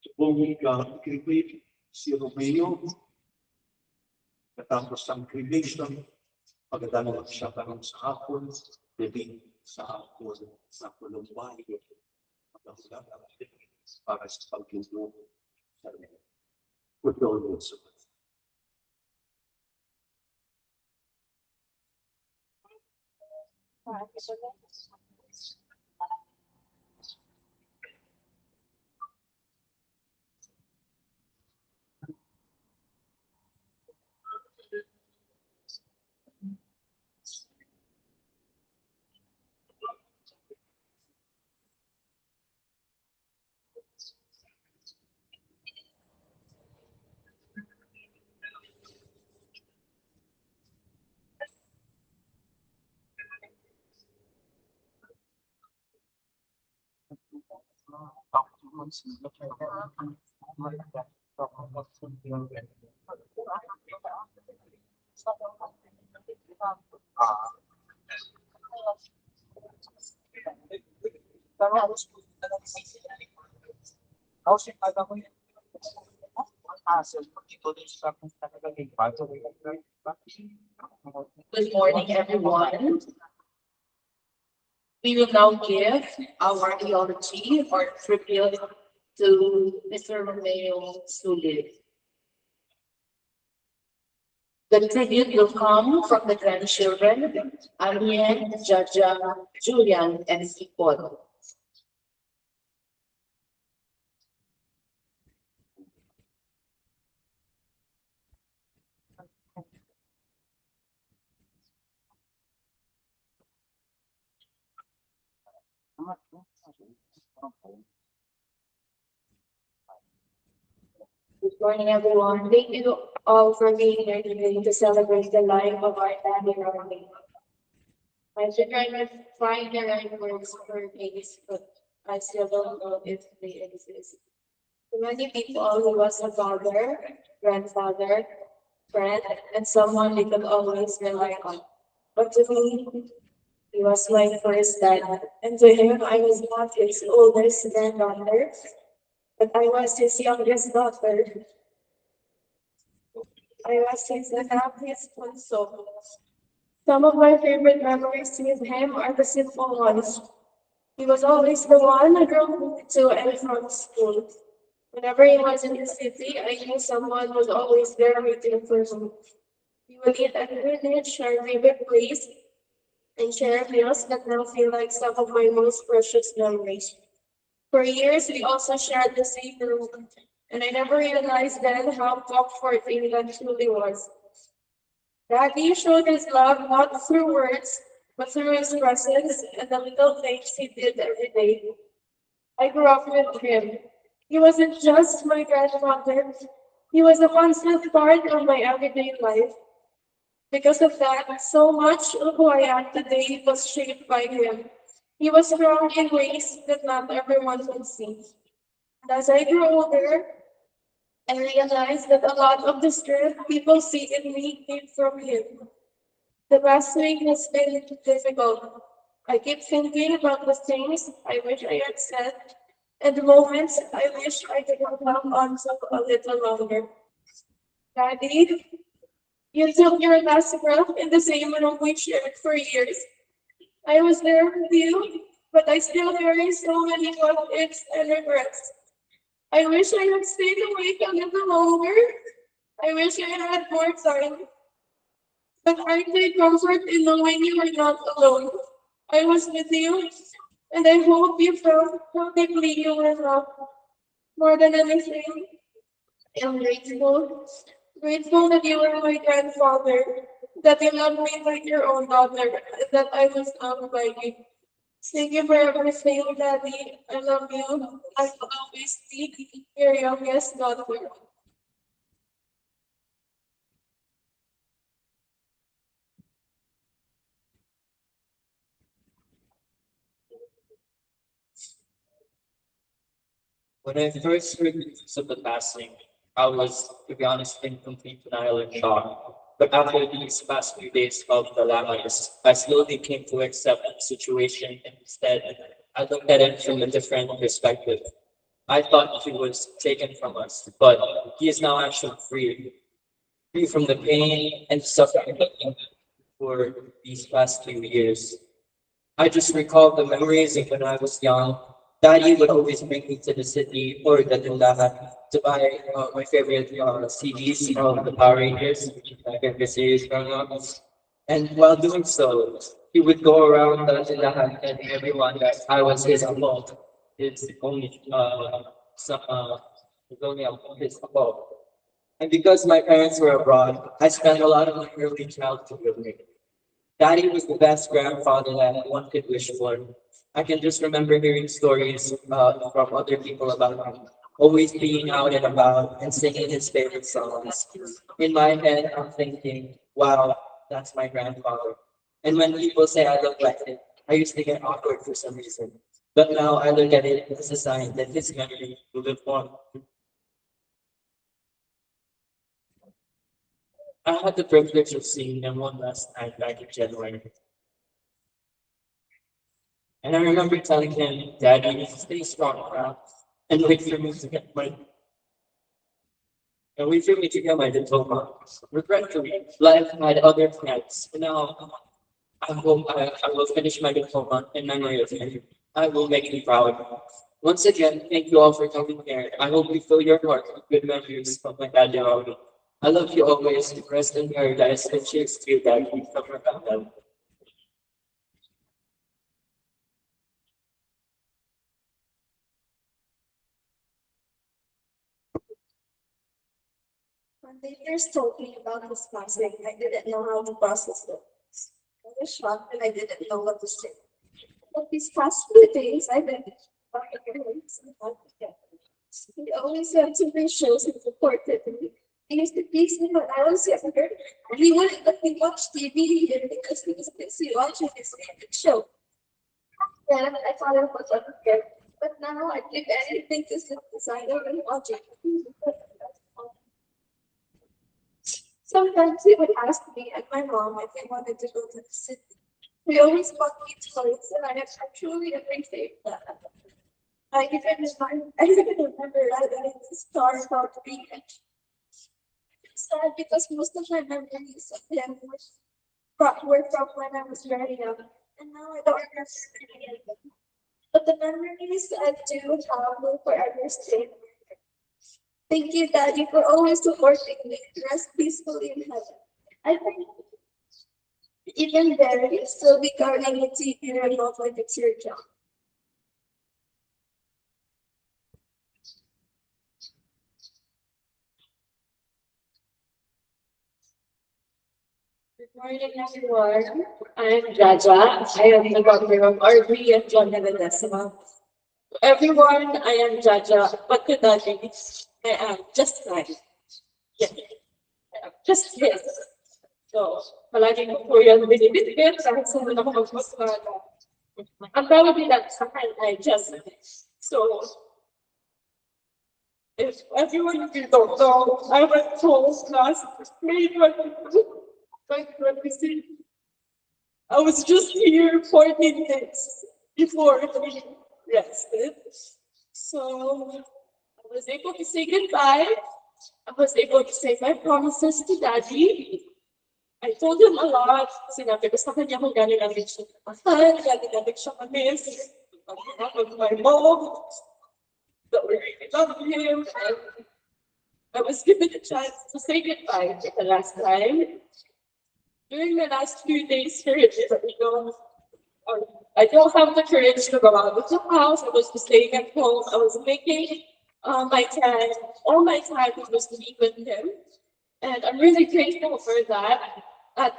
Subong ka, kribig si Romeo. Katapos ang cremation, pagdadalaw siya karon sa hapon, pwedeng sa hapon sa Columbine, pagkahulat ang para sa pagkinuno sa Pudolyo sa Good morning, everyone. We will now give our eulogy or tribute to Mr. Romeo Sulit. The tribute will come from the grandchildren, Arjen, Jaja, Julian, and Ipon. Good morning, everyone. Thank you all for being here today to celebrate the life of our daddy, Ronnie. I should try to find the right words for this, but I still don't know if they exist. To many people, he was a father, grandfather, friend, and someone they could always rely on. But to me, he was my first dad, and to him, I was not his oldest granddaughter, but I was his youngest daughter. I was his happiest console. Some of my favorite memories with him are the simple ones. He was always the one I drove me to and from school. Whenever he was in the city, I knew someone was always there waiting for me. We would eat at Greenwich, our favorite place, and share meals that now feel like some of my most precious memories. For years, we also shared the same room, and I never realized then how comforting that truly was. Daddy showed his love not through words, but through his presence and the little things he did every day. I grew up with him. He wasn't just my grandfather, he was a constant part of my everyday life. Because of that, so much of who I am today was shaped by him. He was strong in ways that not everyone can see. And as I grew older, I realized that a lot of the strength people see in me came from him. The past week has been difficult. I keep thinking about the things I wish I had said and the moments I wish I could have held on to a little longer. Daddy, you took your last breath in the same room we shared for years. I was there with you, but I still carry so many what ifs and regrets. I wish I had stayed awake a little longer. I wish I had more time. But I take comfort in knowing you are not alone. I was with you, and I hope you felt how deeply you were loved. More than anything, I'm grateful. Grateful that you were my grandfather, that you loved me like your own daughter, and that I was loved by you. Thank you for everything, Daddy. I love you. I will always be your youngest daughter. When I first heard the news of the passing, I was, to be honest, in complete denial and shock. But after these past few days of the Lamas, I slowly came to accept the situation, and instead, I looked at it from a different perspective. I thought he was taken from us, but he is now actually free, free from the pain and suffering that he endured for these past few years. I just recall the memories of when I was young. Daddy would always bring me to the city or the tindahan to buy my favorite CDs of the Power Rangers, which is like a series growing up. And while doing so, he would go around the tindahan and everyone that I was his fault. His only son, his only his fault. And because my parents were abroad, I spent a lot of my early childhood with him. Daddy was the best grandfather that one could wish for. I can just remember hearing stories from other people about him, always being out and about and singing his favorite songs. In my head, I'm thinking, wow, that's my grandfather. And when people say I look like him, I used to get awkward for some reason. But now I look at it as a sign that his memory will live on. I had the privilege of seeing him one last night back in January. And I remember telling him, Daddy, stay strong now and wait for me to get my and wait for me to get my diploma. Regretfully, life had other plans. Now I will finish my diploma in memory of him. I will make you proud. Once again, thank you all for coming here. I hope you fill your heart with good memories of my dad, Geraldo. I love you always. Rest in paradise. And cheers to you, Daddy, from Rebecca. When they first told me about this passing, I didn't know how to process it. I was shocked and I didn't know what to say. But these past few days, I've been talking and how to get. He always had TV shows and supported me. He used to tease me when I was younger. He wouldn't let me watch TV even because he was busy watching his favorite show. Then I thought it was unfair. But now I give anything to sit beside him and watch it. Sometimes he would ask me and my mom if we wanted to go to the city. We always bought me toys, and I truly appreciate that. I even remember riding in the star about the weekend. It's sad because most of my memories of him were from when I was very young, and now I don't remember any of them. But the memories I do have will forever stay. Thank you, Daddy, for always supporting me. Rest peacefully in heaven. I think even there, you'll still be guarding the TV remote like it's your job. Good morning, everyone. I'm Jaja. I am the daughter of RB and John Nevedesima. To everyone, I am Jaja, but to Daddy, I am just nine. Yeah, I am just his. So, palagi ko po yan binibitbit kahit saan ako magpasala. Ang tawag nila sa akin ay just his. So, if everyone of you don't know, I went home last May 2026. I was just here 14 days before we rested. So I was able to say goodbye. I was able to say my promises to Daddy. I told him a lot. Sinabi ko sa kanya kung gano'n namin siya mahal, gano'n namin siya mamiss. With my mom, that we really love him. And I was given a chance to say goodbye for the last time. During the last few days here, I don't have the courage to go out of the house. I was just staying at home. I was making my time, all my time was to be with him. And I'm really grateful for that. At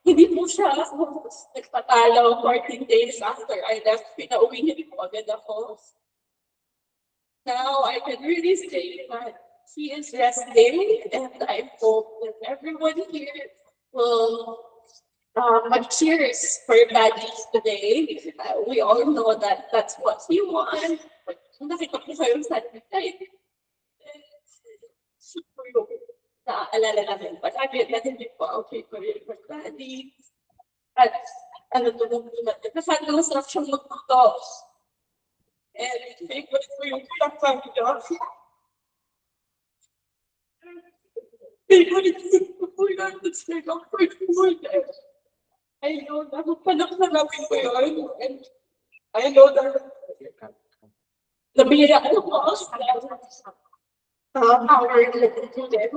hindi po siya nagpatalo 14 days after I left. Pinauwi niya po agad ako. Now I can really say that he is resting, and I hope that everyone here will cheers for Daddy today. We all know that that's what he wants. Nakita ko kayo sa night. Naaalala namin, palagi natin din po, okay, for Daddy. At ano to, kasi masarap siyang magluto. And favorite ko yung pinakang niya. Favorite ko yan, it's my comfort food. I know na panaksanapin ko yun. And I know that nabira ko po our little children.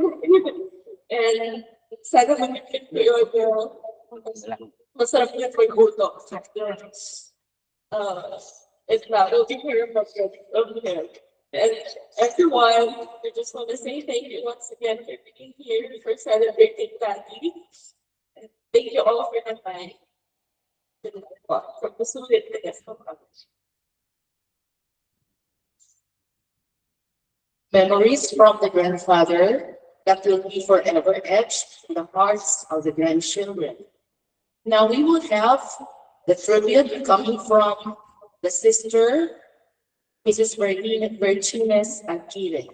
And sana mag-fit ko yun. Masarap niya po yung buto. It's not will be remembered of him. And everyone, we just want to say thank you once again for being here, for celebrating Daddy. And thank you all for the time. For pursuing the guest of others. Memories from the grandfather that will be forever etched in the hearts of the grandchildren. Now we will have the tribute coming from the sister, Mrs. Virgines Aguirre.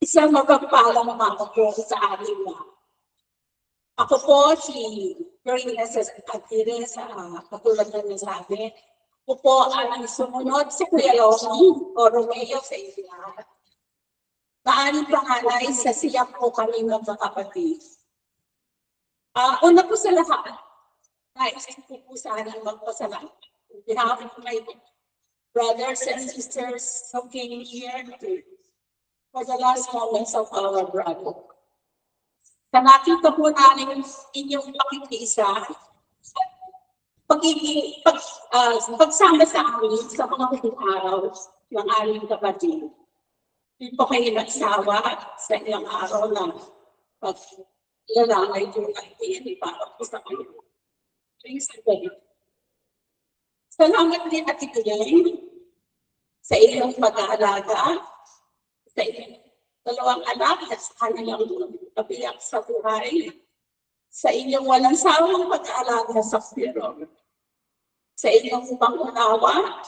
Isang mapagpalang makakapong sa ating mga. Ako po si Virgines Aguirre sa katulad na nasabi. Ako po ang sumunod sa Kuya Romy o Romeo sa India. Maaring panganay sa siyak po kami magkakapatid. Una po sa lahat, nais ko po sana magpasalamat on behalf of my brothers and sisters who came here for the last moments of our brother. Sa nakita po namin inyong pakikisa, pagsama sa amin sa mga huling araw ng aming kapatid. Hindi po kayo nagsawa sa ilang araw na paglalangay yung natin para po sa kayo. Please, salamat din at ituloy sa iyong pag-aalaga, sa iyong dalawang anak at sa kanilang kabiyak sa buhay, sa inyong walang sawang pag-aalaga sa piro, sa inyong pangunawa,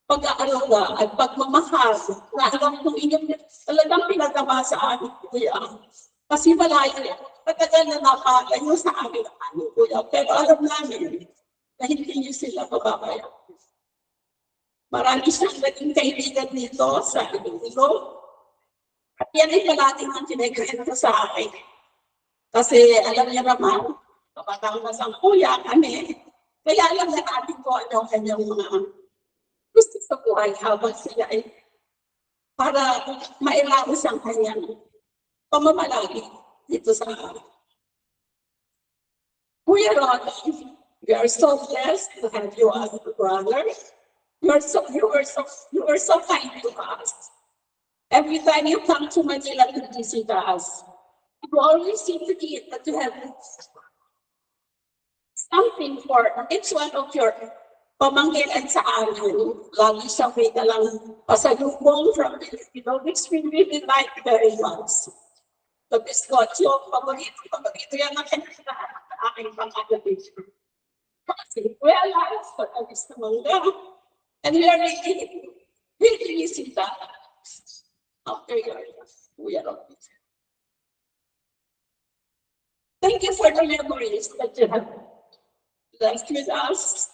pag-aalaga at pagmamahal na alam kong inyong talagang pinagama sa amin, kuya. Kasi malayo, matagal na nakalayo sa amin ang aming kuya. Pero alam namin na hindi niyo sila mababayan. Marami siyang naging kaibigan dito sa Iloilo. At yan ay palagi ang kinikwento sa akin. Kasi alam niya naman, kapatang nasang kuya kami, kaya alam na natin ko ano ang kanyang mga gusto sa buhay habang sila ay para mailabos ang kanyang pamamalagi dito sa Kuya Ronnie. We are so blessed to have you as a brother. You were so kind to us. Every time you come to Manila to visit us, you always seem to be that you have something for each one of your pamangkin sa amin. Lagi siyang may dalang pasalubong from Filipino, which we really like very much. The biscocho, paborito yan ang aking pang-agabisyo. Kasi kuya lang, pag-agis na mangga. And we are really missing that after your kuya Ronnie. Thank you for the memories that you have left with us.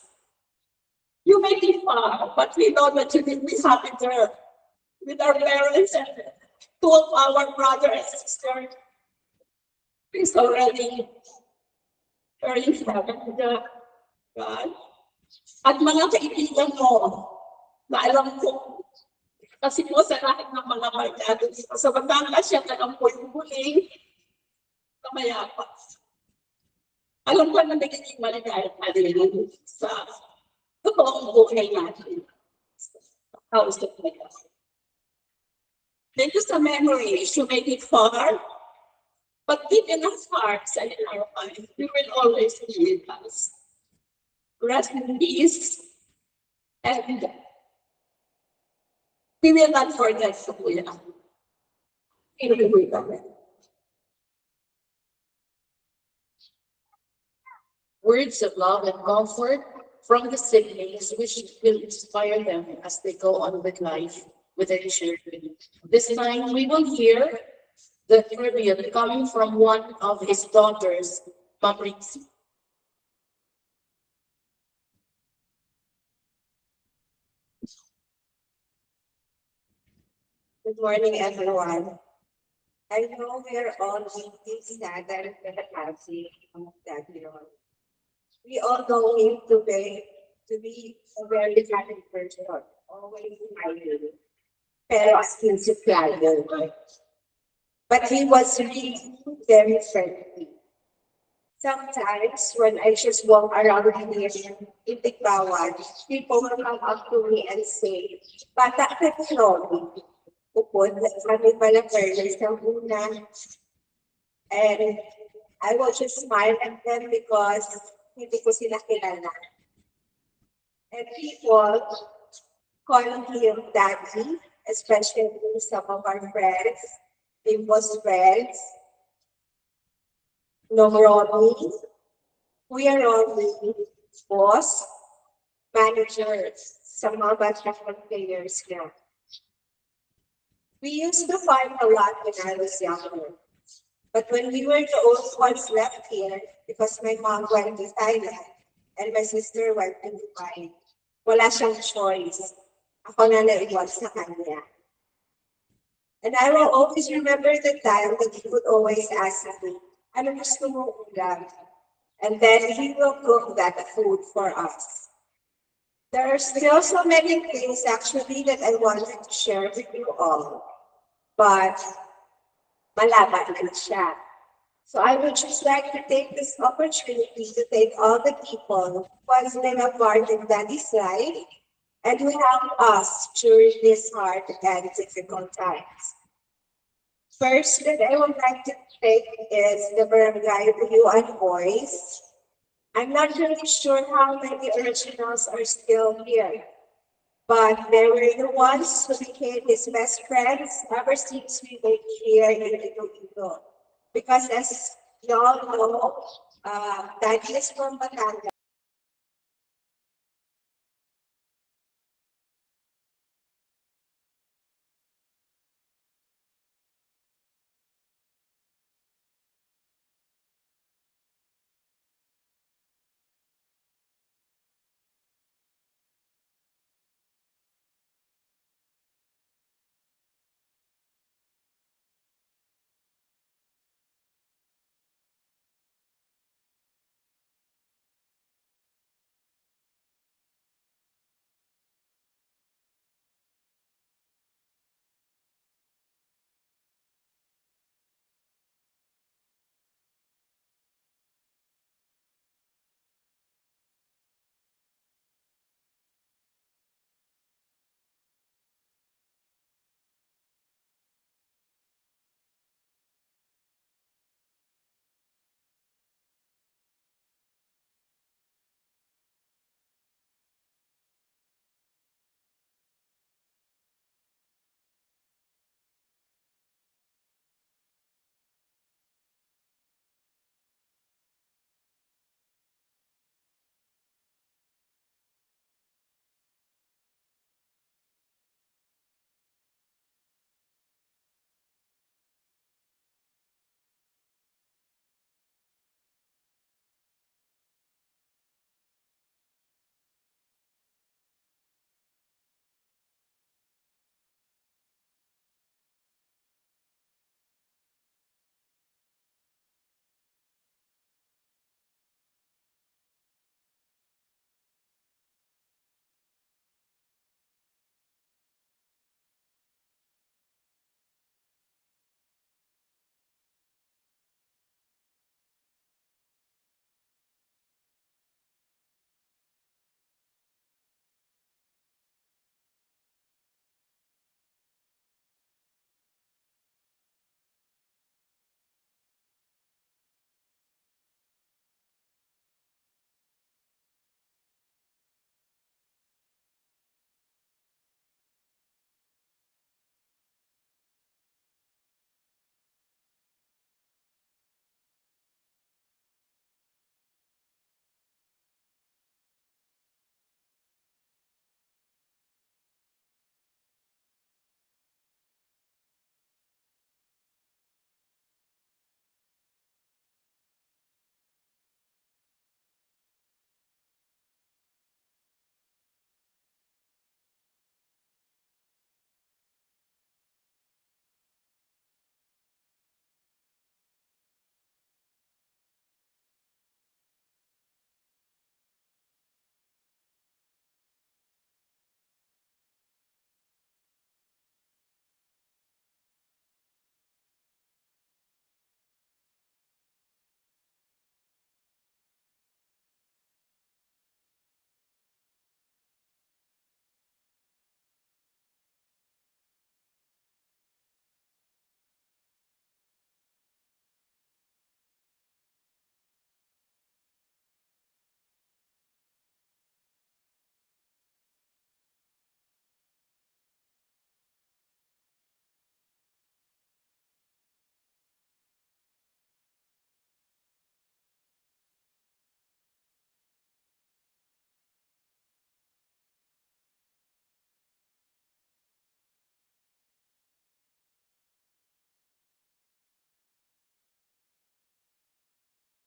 You may be far, but we know that you will be happy there with our parents and two of our brother and sister is already in heaven with God. At mga kaibigan mo, na alam ko, kasi po sa lahat ng mga barkado dito sa Batangas, siya talagang po yung huling kamayapa. Alam ko na nagiging maligaya pa rin sa totoong buhay natin. House of God. Thank you sa memories. You made it far, but deep in our hearts and in our minds, you will always be with us. Rest in peace, and we will not forget Kuya. Words of love and comfort from the siblings, which will inspire them as they go on with life with their children. This time we will hear the tribute coming from one of his daughters, Papriksi. Good morning, everyone. I know we're all deeply saddened by the passing of Daddy Ron. We all know him to be a very kind person, always smiling, pero sincerely. But he was really very friendly. Sometimes when I just walk around here in Tigbawan, people will come up to me and say, "Bata ka Ronnie." Upod, kami pala girls ng una. And I will just smile at them because hindi ko sila kilala. And people call him Daddy, especially some of our friends, Bimbo's friends, Nong Ronnie, Kuya Ronnie, boss, managers, sa mga basketball players na. We used to fight a lot when I was younger. But when we were the old ones left here, because my mom went to Thailand and my sister went to Dubai, wala siyang choice. Ako na naiwan sa kanya. And I will always remember the time that he would always ask me, ano gusto mo ulam? And then he will cook that food for us. There are still so many things actually that I wanted to share with you all, but malaba na siya. So I would just like to take this opportunity to thank all the people who has been a part of Daddy's life and who helped us during this hard and difficult times. First that I would like to thank is the Barangay Ruyuan Boys. I'm not really sure how many originals are still here, but they were the ones who became his best friends ever since we moved here in Iloilo. Because as y'all know, Daddy is from Batangas.